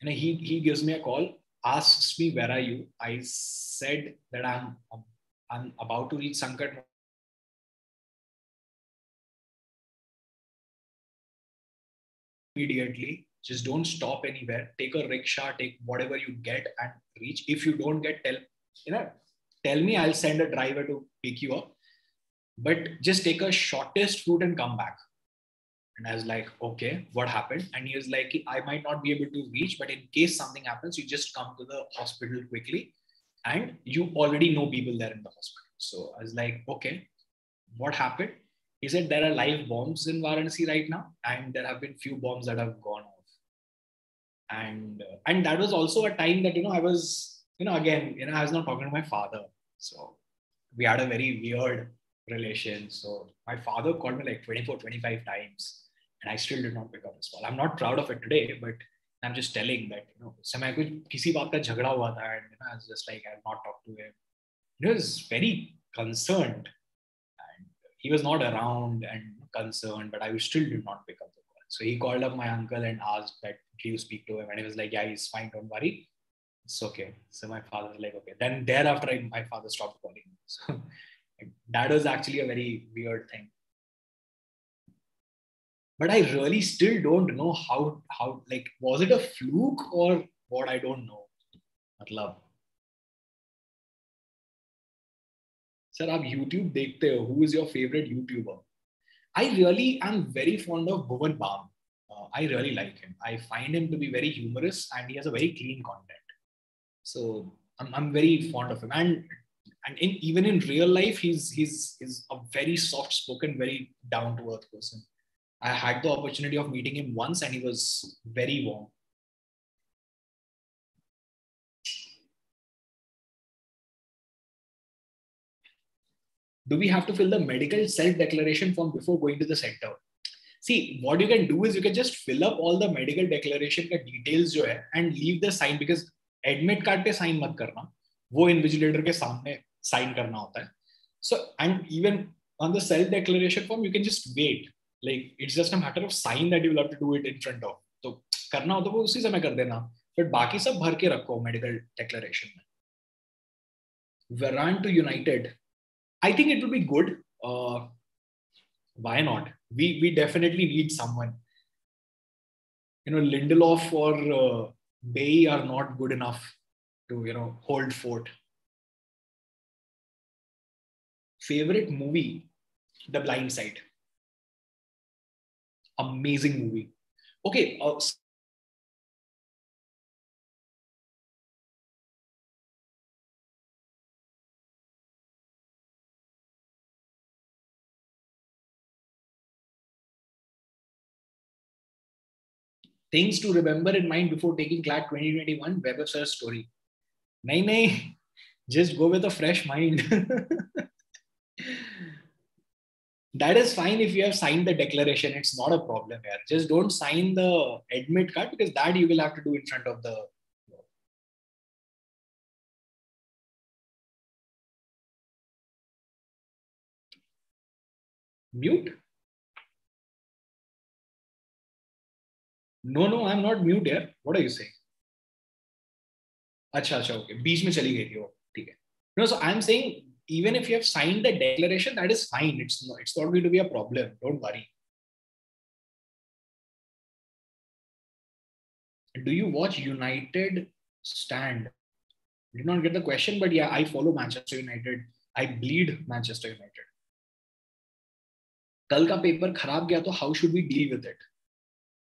he gives me a call, asks me, where are you? I said that I'm about to reach Sankat immediately. Just don't stop anywhere. Take a rickshaw, take whatever you get and reach. If you don't get, tell me, I'll send a driver to pick you up. But just take a shortest route and come back. And I was like, okay, what happened? And he was like, I might not be able to reach, but in case something happens, you just come to the hospital quickly. And you already know people there in the hospital. So I was like, okay, what happened? He said, there are live bombs in Varanasi right now. And there have been few bombs that have gone off. And that was also a time that, I was, again, I was not talking to my father. So we had a very weird relation. So my father called me like 24, 25 times. And I still did not pick up his call. I'm not proud of it today, but I'm just telling that, समय कुछ किसी बात का झगड़ा हुआ था, and I was just like, I've not talked to him. He was very concerned, and he was not around and concerned, but I still did not pick up the call. So he called up my uncle and asked that, can you speak to him? And he was like, yeah, he's fine, don't worry. It's okay. So my father was like, okay. Then thereafter, my father stopped calling me. So that was actually a very weird thing. But I really still don't know how like, was it a fluke or what? I don't know. मतलब sir, आप YouTube देखते हो? Who is your favorite YouTuber? I really am very fond of Bhuvan Bam. I really like him. I find him to be very humorous and he has a very clean content. So I'm very fond of him. And even in real life, he's a very soft spoken, very down to earth person. I had the opportunity of meeting him once and he was very warm. Do we have to fill the medical self-declaration form before going to the center? See, what you can do is you can just fill up all the medical declaration का details जो है and leave the sign, because admit card पे sign मत करना, वो invigilator के सामने sign करना होता है. So, and even on the self-declaration form, you can just wait. Like, it's just a matter of sign that you will have to do it in front of. तो करना हो तो वो उसी समय कर देना. But बाकी सब भर के रखो medical declaration में. Varan to United. I think it will be good. Why not? We definitely need someone. Lindelof or Bay are not good enough to hold fort. Favorite movie? The Blind Side. Amazing movie. Okay. Things to remember in mind before taking CLAT 2021, Vaibhav sir's story. Nahi, just go with a fresh mind. That is fine if you have signed the declaration. It's not a problem here. Just don't sign the admit card, because that you will have to do in front of the. Mute? No, I'm not mute here. What are you saying? अच्छा, okay. बीच में चली गई थी वो, ठीक है. No, so I'm saying, even if you have signed the declaration, that is fine. It's not going to be a problem. Don't worry. Do you watch United Stand? Did not get the question, but yeah, I follow Manchester United. I bleed Manchester United. कल का paper खराब गया तो how should we deal with it?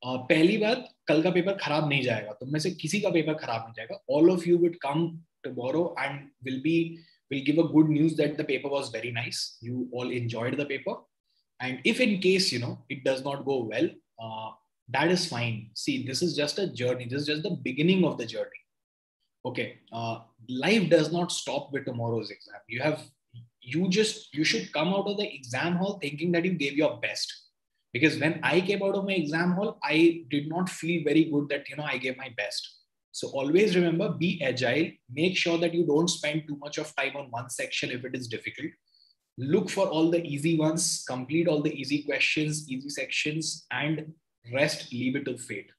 पहली बात, कल का paper खराब नहीं जाएगा. तुम में से किसी का पेपर खराब नहीं जाएगा. All of you would come tomorrow and will give a good news that the paper was very nice. You all enjoyed the paper. And if in case, it does not go well, that is fine. See, this is just a journey. This is just the beginning of the journey. Okay. Life does not stop with tomorrow's exam. You should come out of the exam hall thinking that you gave your best. Because when I came out of my exam hall, I did not feel very good that, I gave my best. So always remember, be agile, make sure that you don't spend too much of time on one section if it is difficult. Look for all the easy ones, complete all the easy questions, easy sections, and rest, leave it to fate.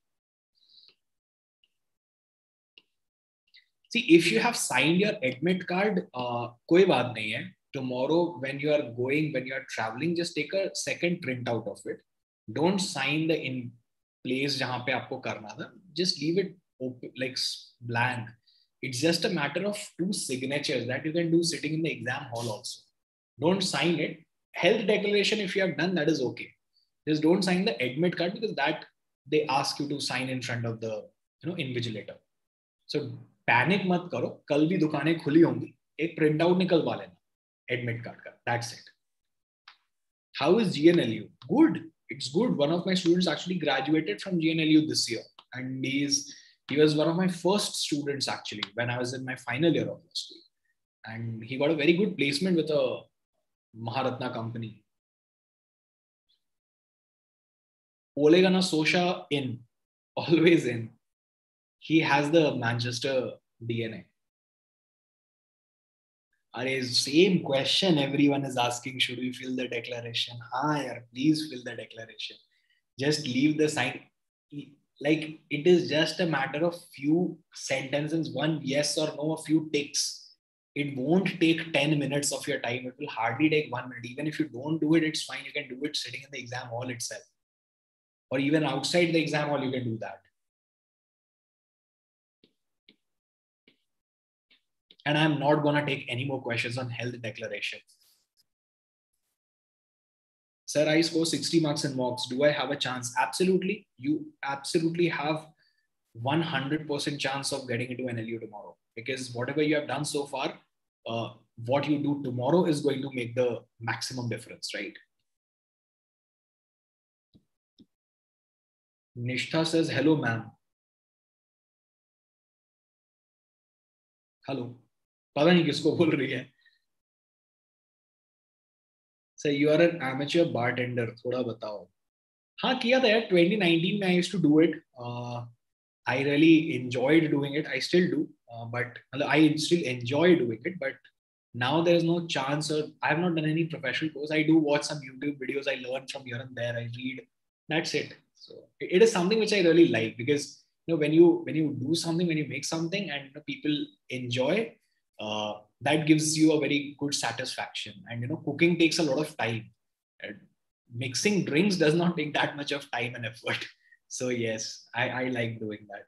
See, if you have signed your admit card, koi baat nahi hai. Tomorrow, when you are going, when you are traveling, just take a second print out of it. Don't sign the in place jahan pe aapko karna tha. Just leave it open, like blank. It's just a matter of 2 signatures that you can do sitting in the exam hall also. Don't sign it. Health declaration, if you have done, that is okay. Just don't sign the admit card, because that they ask you to sign in front of the invigilator. So panic मत करो, कल भी दुकानें खुली होंगी, एक print out निकलवा लेना एडमिट कार्ड का, that's it. How is GNLU? Good. It's good. One of my students actually graduated from GNLU this year, and he was one of my first students actually when I was in my final year of law school, and he got a very good placement with a Maharatna company. Ole Gunnar Solskjaer in, always in. He has the Manchester DNA. Same question everyone is asking, should we fill the declaration? Please fill the declaration. Just leave the sign. Like, it is just a matter of few sentences, one yes or no, a few ticks. It won't take 10 minutes of your time. It will hardly take 1 minute. Even if you don't do it, it's fine. You can do it sitting in the exam hall itself. Or even outside the exam hall, you can do that. And I'm not going to take any more questions on health declaration. Sir, I score 60 marks in mocks. Do I have a chance? Absolutely. You absolutely have 100% chance of getting into NLU tomorrow. Because whatever you have done so far, what you do tomorrow is going to make the maximum difference, right? Nishtha says, hello, ma'am. Hello. पता नहीं किसको बोल रही है. So you are an amateur bartender. थोड़ा बताओ. हाँ किया था यार 2019 में. I used to do it. I really enjoyed doing it. I still do, but I still enjoy doing it. But now there is no chance. Or I have not done any professional course. I do watch some YouTube videos. I learn from here and there. I read. That's it. So it is something which I really like, because when you do something, when you make something, and people enjoy. That gives you a very good satisfaction. And cooking takes a lot of time. Mixing drinks does not take that much of time and effort. So yes, I like doing that.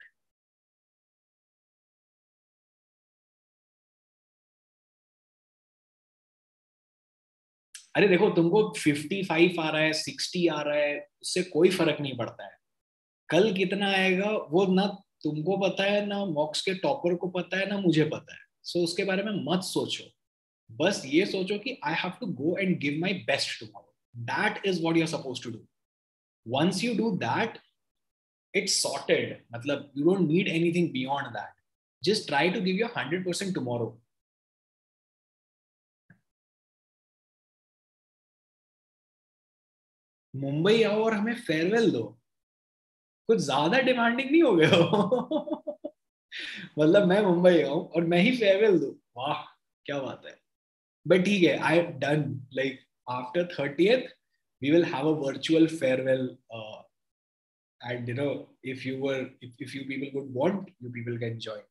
अरे देखो, तुमको 55 आ रहा है, 60 आ रहा है, उससे कोई फर्क नहीं पड़ता है. कल कितना आएगा वो ना तुमको पता है, ना मॉक्स के टॉपर को पता है, ना मुझे पता है. सो उसके बारे में मत सोचो. बस ये सोचो कि I have to go and give my best tomorrow. That is what you are supposed to do. Once you do that, it's sorted. मतलब you don't need anything beyond that. Just try to give your 100% tomorrow. Mumbai आओ और हमें farewell दो. कुछ ज्यादा demanding नहीं हो गया हो? मतलब मैं मुंबई आऊं और मैं ही फेयरवेल दूं. वाह, क्या बात है. But ठीक है, I have done, like, after 30th, we will have a virtual farewell. And if you people would want, you people can join.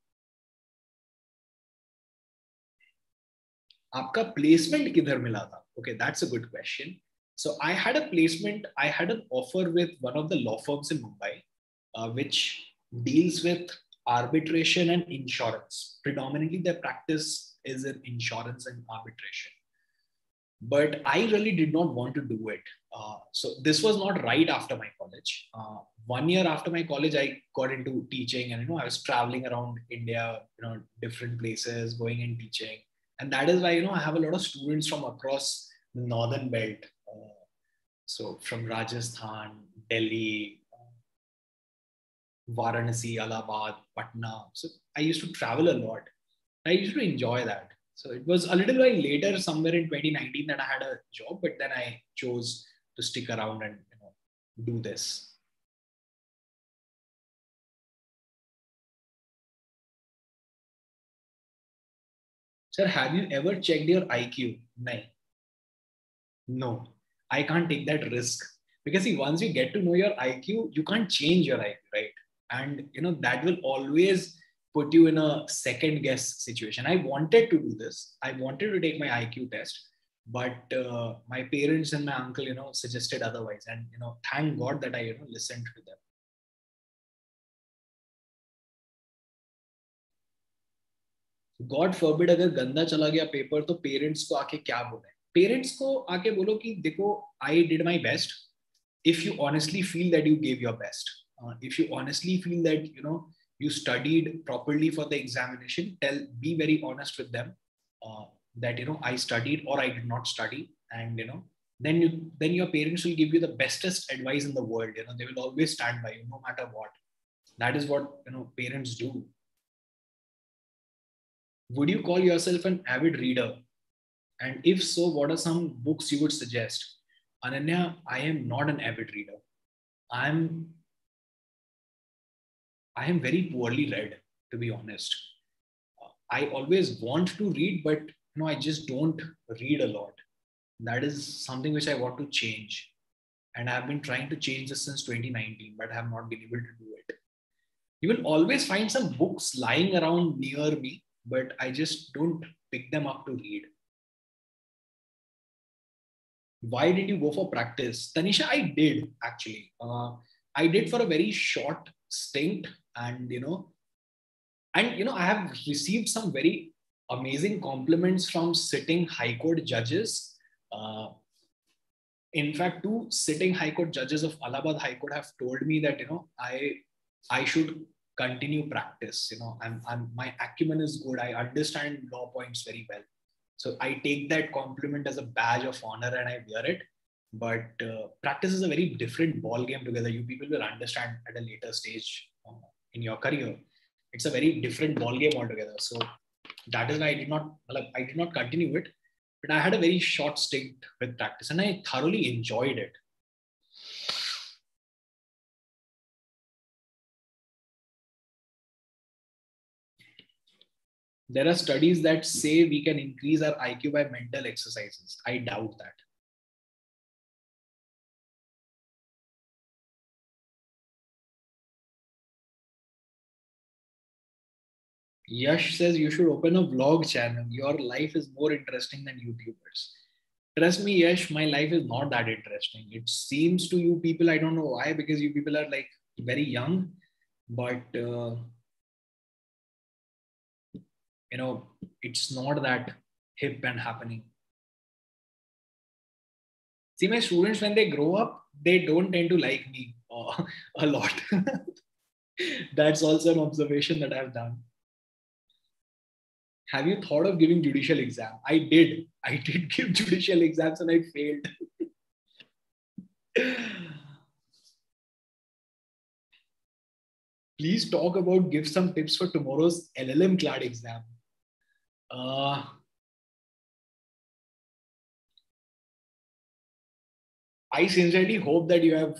आपका placement किधर मिला था? Okay, that's a good question. So I had a placement. I had an offer with one of the law firms in Mumbai, which deals with arbitration and insurance. Predominantly, their practice is in insurance and arbitration. But I really did not want to do it. So this was not right after my college. 1 year after my college, I got into teaching, and I was traveling around India, different places, going and teaching. And that is why I have a lot of students from across the northern belt. So from Rajasthan, Delhi, Varanasi, Allahabad, Patna. So I used to travel a lot. I used to enjoy that. So it was a little while later, somewhere in 2019, that I had a job, but then I chose to stick around and do this. Sir, have you ever checked your IQ? No, I can't take that risk. Because see, once you get to know your IQ, you can't change your IQ, right? And that will always put you in a second guess situation. I wanted to do this. I wanted to take my IQ test, but my parents and my uncle, suggested otherwise. And thank God that I, listened to them. God forbid अगर गंदा चला गया paper तो parents को आके क्या बोले? Parents को आके बोलो कि देखो, I did my best. If you honestly feel that you gave your best, if you honestly feel that you studied properly for the examination, be very honest with them, that I studied or I did not study. And then your parents will give you the bestest advice in the world. They will always stand by you no matter what. That is what parents do. Would you call yourself an avid reader? And if so, what are some books you would suggest? Ananya, I am not an avid reader. I am very poorly read, to be honest. I always want to read, but I just don't read a lot. That is something which I want to change. And I've been trying to change this since 2019, but I have not been able to do it. You will always find some books lying around near me, but I just don't pick them up to read. Why did you go for practice? Tanisha, I did actually. I did for a very short stint, and I have received some very amazing compliments from sitting High Court judges. In fact, two sitting High Court judges of Allahabad High Court have told me that I should continue practice. My acumen is good. I understand law points very well. So I take that compliment as a badge of honor and I wear it. But practice is a very different ball game together. You people will understand at a later stage in your career. It's a very different ball game altogether. So that is why I did not continue it. But I had a very short stint with practice and I thoroughly enjoyed it. There are studies that say we can increase our IQ by mental exercises. I doubt that. Yash says you should open a vlog channel. Your life is more interesting than YouTubers. Trust me, Yash, my life is not that interesting. It seems to you people, I don't know why, because you people are like very young, but it's not that hip and happening. See, my students, when they grow up, they don't tend to like me a lot. That's also an observation that I've done. Have you thought of giving judicial exam? I did give judicial exams and I failed. Please give some tips for tomorrow's LLM CLAT exam. I sincerely hope that you have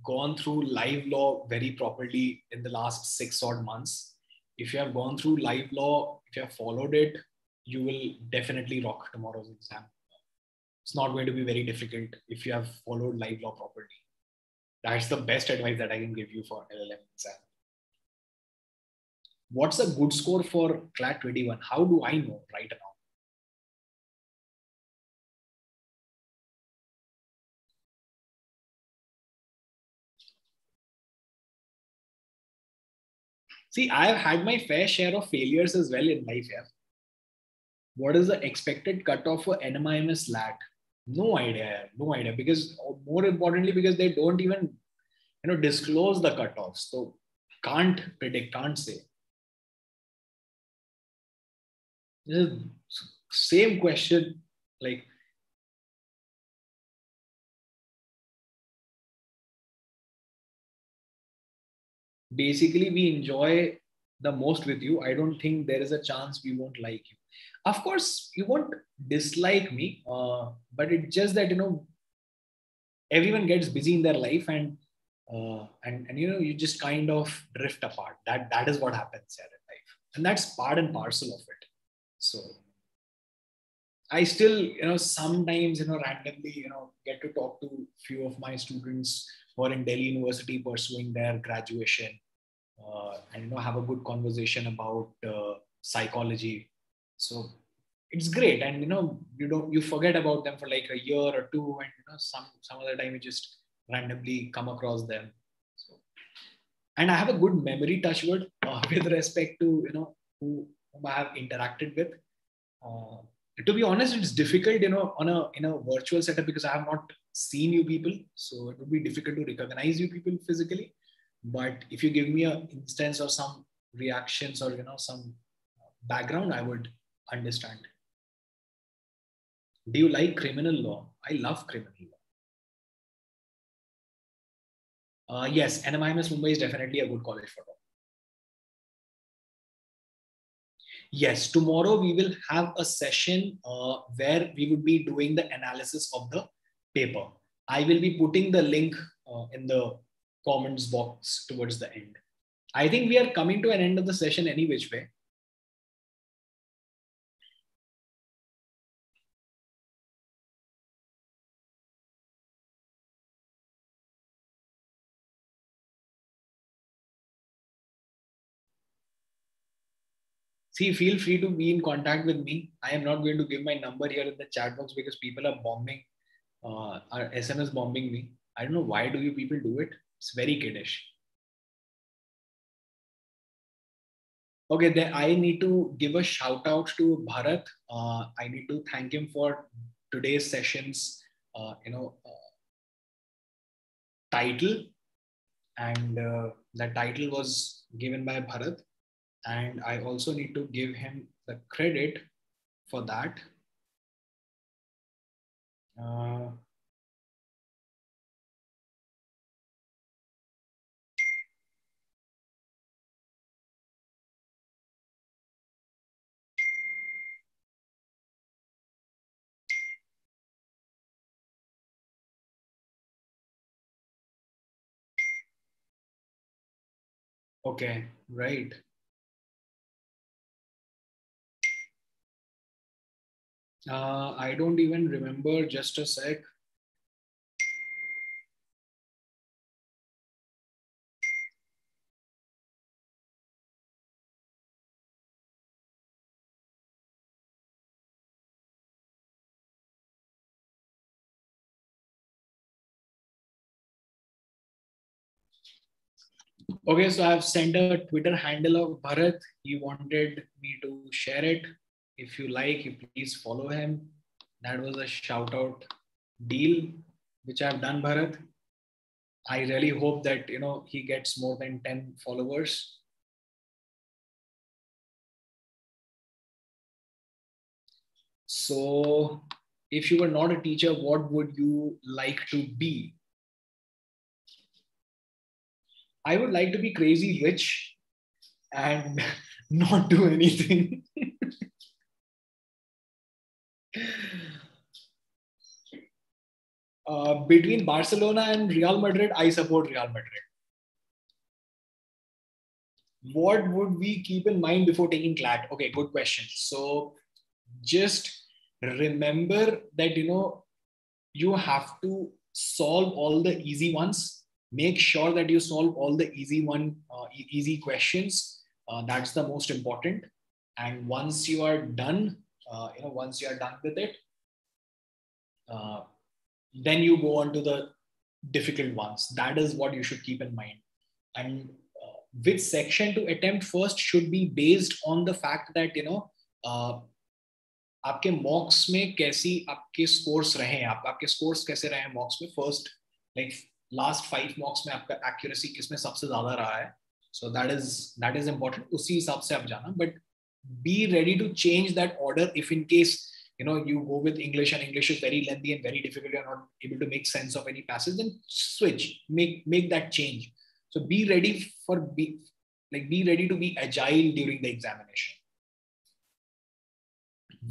gone through live law very properly in the last 6 odd months. If you have gone through live law, if you have followed it, you will definitely rock tomorrow's exam. It's not going to be very difficult if you have followed live law properly. That's the best advice that I can give you for LLM exam. What's a good score for CLAT 21? How do I know right now? See, I've had my fair share of failures as well in life. Yeah. What is the expected cutoff for NMIMS LAT? No idea. No idea. Because more importantly, because they don't even disclose the cutoffs. So can't predict, can't say. This is same question. Like, basically, we enjoy the most with you. I don't think there is a chance we won't like you. Of course, you won't dislike me, but it's just that, everyone gets busy in their life, and you just kind of drift apart. That is what happens here in life, and that's part and parcel of it. So I still, sometimes, randomly, get to talk to few of my students who are in Delhi University pursuing their graduation, and, have a good conversation about psychology. So it's great. And, you forget about them for like a year or two, and, some other time you just randomly come across them. So, and I have a good memory, touchwood, with respect to, whom I have interacted with. To be honest, it's difficult, in a virtual setup, because I have not seen you people. So it would be difficult to recognize you people physically. But if you give me an instance or some reactions or, some background, I would understand. Do you like criminal law? I love criminal law. Yes, NMIMS Mumbai is definitely a good college for law. Yes, tomorrow we will have a session where we would be doing the analysis of the paper. I will be putting the link in the comments box towards the end. I think we are coming to an end of the session any which way. See, feel free to be in contact with me. I am not going to give my number here in the chat box because people are bombing, are SMS bombing me. I don't know why do you people do it. It's very kiddish. Okay, then I need to give a shout out to Bharat. I need to thank him for today's session's, title, and that title was given by Bharat. And I also need to give him the credit for that. Okay, right. I don't even remember, just a sec. Okay, so I've sent a Twitter handle of Bharat. He wanted me to share it. If you like, you please follow him. That was a shout out deal which I've done, Bharat. I really hope that he gets more than 10 followers. So, if you were not a teacher, what would you like to be? I would like to be crazy rich and not do anything. Between Barcelona and Real Madrid, I support Real Madrid. What would we keep in mind before taking CLAT? Okay, good question. So just remember that, you have to solve all the easy ones. Make sure that you solve all the easy questions. That's the most important. And once you are done, once you are done with it, then you go on to the difficult ones. That is what you should keep in mind. And which section to attempt first should be based on the fact that, आपके मॉक्स में कैसी आपके scores रहे हैं, आपके scores कैसे रहे हैं मॉक्स में, फर्स्ट लाइक लास्ट 5 मॉक्स में आपका एक्यूरेसी किसमें सबसे ज्यादा रहा है. So that is important. उसी हिसाब से आप जाना, but be ready to change that order if in case you go with English and English is very lengthy and very difficult, you're not able to make sense of any passage, then switch, make that change. So be ready to be agile during the examination.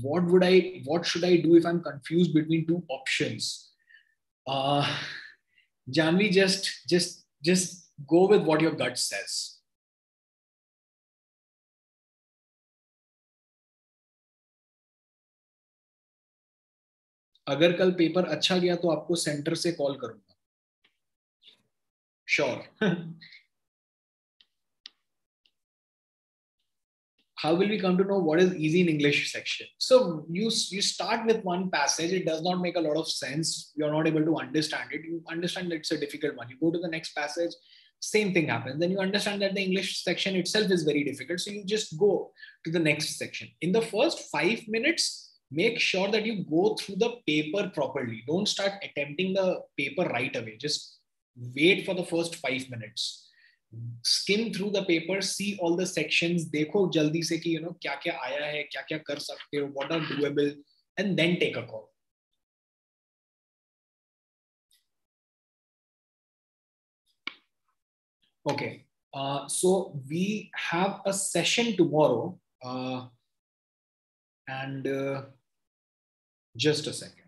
What should I do if I'm confused between two options? Janvi, just go with what your gut says. अगर कल paper अच्छा गया तो आपको centre से call करूंगा. Sure. How will we come to know what is easy in English section? So you start with one passage. It does not make a lot of sense. You're not able to understand it. You understand that it's a difficult one. You go to the next passage, same thing happens. Then you understand that the English section itself is very difficult. So you just go to the next section. In the first 5 minutes, make sure that you go through the paper properly. Don't start attempting the paper right away. Just wait for the first 5 minutes. Skim through the paper, see all the sections, देखो जल्दी से कि क्या क्या आया है, क्या क्या कर सकते हो, what are doable, and then take a call. Okay, so we have a session tomorrow, and just a second.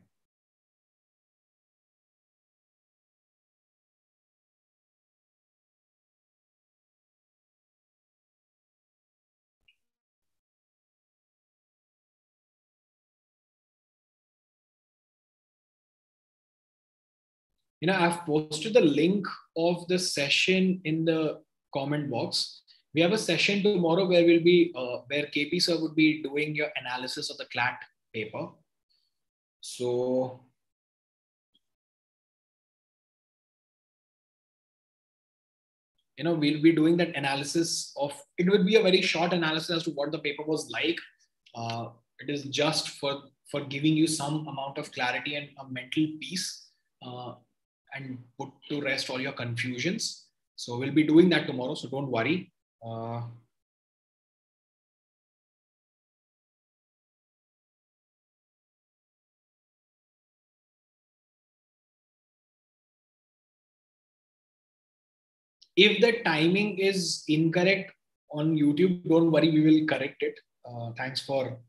I've posted the link of the session in the comment box. We have a session tomorrow where we'll be where KP sir would be doing your analysis of the CLAT paper. So we'll be doing that analysis of, it will be a very short analysis as to what the paper was like. It is just for giving you some amount of clarity and a mental peace, and put to rest all your confusions. So we'll be doing that tomorrow, so don't worry. If the timing is incorrect on YouTube, don't worry, we will correct it. Thanks for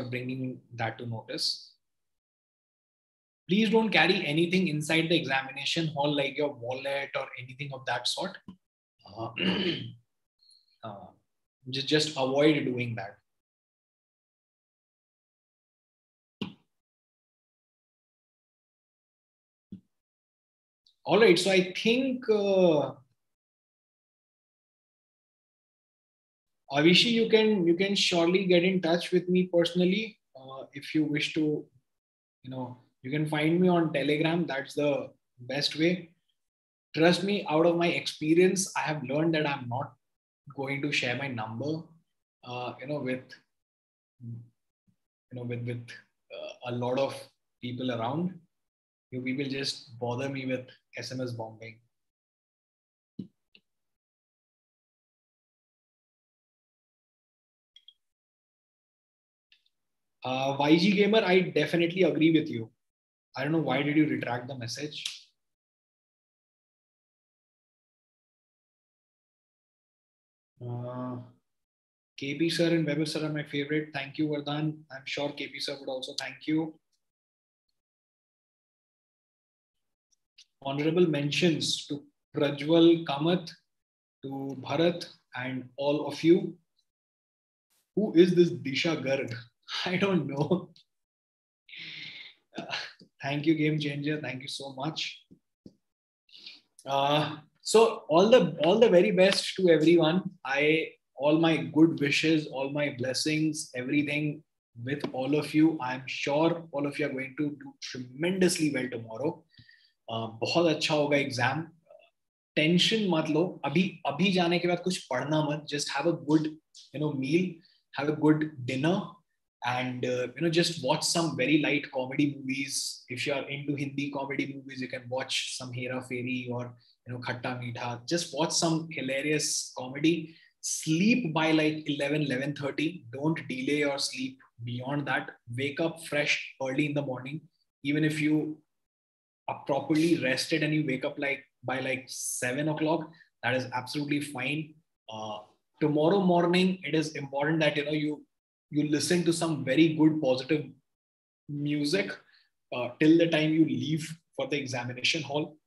bringing that to notice. Please don't carry anything inside the examination hall, like your wallet or anything of that sort. Just avoid doing that. All right, so I think Avishi, you can surely get in touch with me personally if you wish to. You can find me on Telegram. That's the best way. Trust me, out of my experience, I have learned that I'm not going to share my number, with a lot of people around. You people just bother me with SMS bombing. YG Gamer, I definitely agree with you. I don't know why did you retract the message. KP sir and Vaibhav sir are my favorite. Thank you, Vardhan. I'm sure KP sir would also thank you. Honorable mentions to Prajwal Kamath, to Bharat, and all of you. Who is this Disha Garg? I don't know. Thank you, Game Changer. Thank you so much. So all the very best to everyone. All my good wishes, all my blessings, everything with all of you. I'm sure all of you are going to do tremendously well tomorrow. बहुत अच्छा होगा exam. Tension मत लो. अभी जाने के बाद कुछ पढ़ना मत. Just have a good meal, have a good dinner, and just watch some very light comedy movies. If you are into Hindi comedy movies, you can watch some Hera Fairy or Khatta Meetha. Just watch some hilarious comedy. Sleep by like 11:30. Don't delay your sleep beyond that. Wake up fresh early in the morning. Even if you are properly rested and you wake up by 7 o'clock, that is absolutely fine. Tomorrow morning, it is important that you listen to some very good positive music. till the time you leave for the examination hall.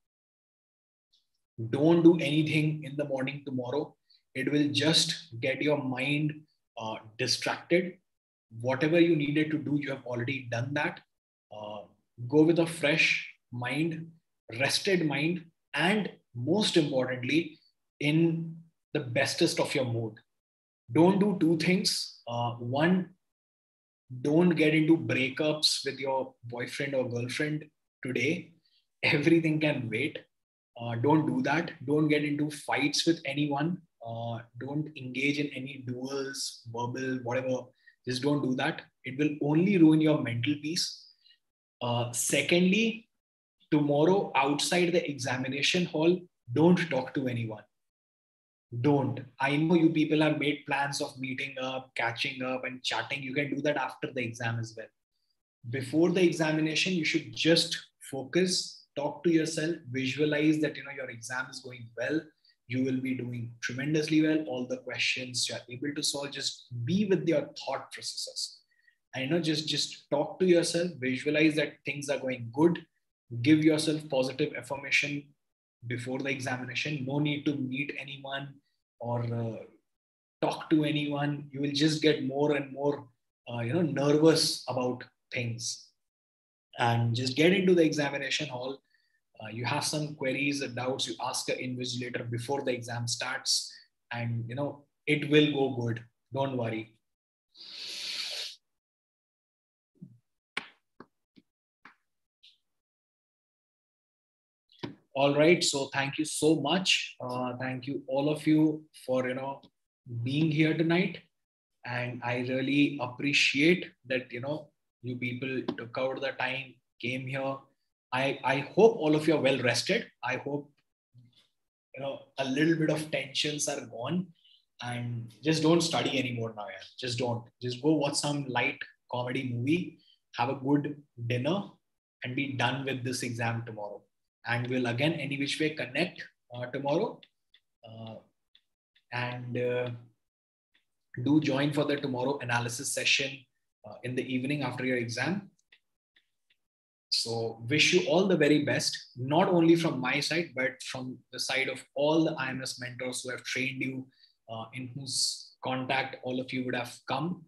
Don't do anything in the morning tomorrow. It will just get your mind distracted. Whatever you needed to do, you have already done that. Uh, Go with a fresh mind, rested mind, and most importantly, in the bestest of your mood. Don't do two things. One, don't get into breakups with your boyfriend or girlfriend today. Everything can wait. Don't do that. Don't get into fights with anyone. Don't engage in any duels, verbal, whatever. Just don't do that. It will only ruin your mental peace. Secondly, tomorrow outside the examination hall, don't talk to anyone. Don't. I know you people have made plans of meeting up, catching up, and chatting. You can do that after the exam as well. Before the examination, you should just focus, talk to yourself, visualize that your exam is going well. You will be doing tremendously well. All the questions you are able to solve. Just be with your thought processes. And just talk to yourself, visualize that things are going good. Give yourself positive affirmation before the examination. No need to meet anyone or talk to anyone. You will just get more and more nervous about things. And just get into the examination hall. You have some queries or doubts, you ask an invigilator before the exam starts, and it will go good. Don't worry. All right, so thank you so much. Thank you all of you for being here tonight, and I really appreciate that you people took out the time, came here. I hope all of you are well rested. I hope a little bit of tensions are gone, and just don't study anymore now. Yeah. Just don't. Just go watch some light comedy movie, have a good dinner, and be done with this exam tomorrow. And we'll again any which way connect tomorrow, and do join for the tomorrow analysis session in the evening after your exam. So wish you all the very best, not only from my side, but from the side of all the IMS mentors who have trained you, in whose contact all of you would have come.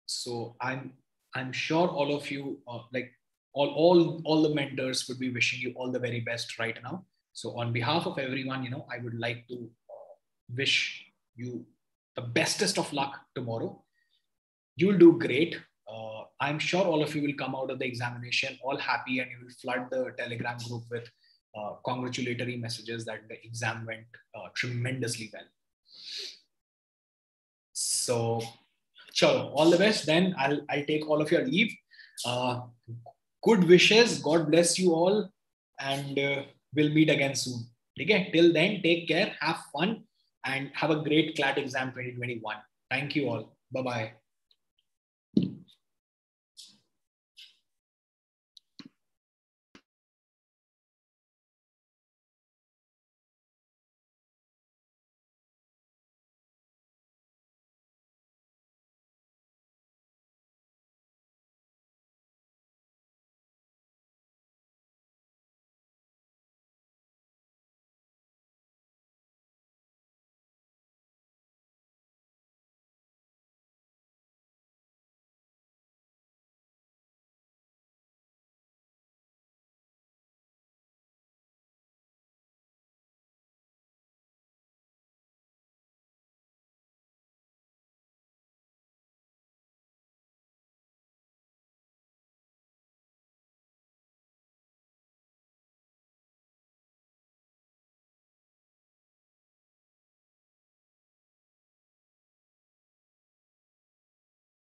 So I'm sure all of you, like all the mentors would be wishing you all the very best right now. So on behalf of everyone, I would like to wish you the bestest of luck tomorrow. You'll do great. I'm sure all of you will come out of the examination all happy, and you will flood the Telegram group with congratulatory messages that the exam went tremendously well. So, chalo, all the best. Then I'll take all of your leave. Good wishes. God bless you all, and we'll meet again soon. Okay? Till then, take care, have fun, and have a great CLAT exam 2021. Thank you all. Bye-bye.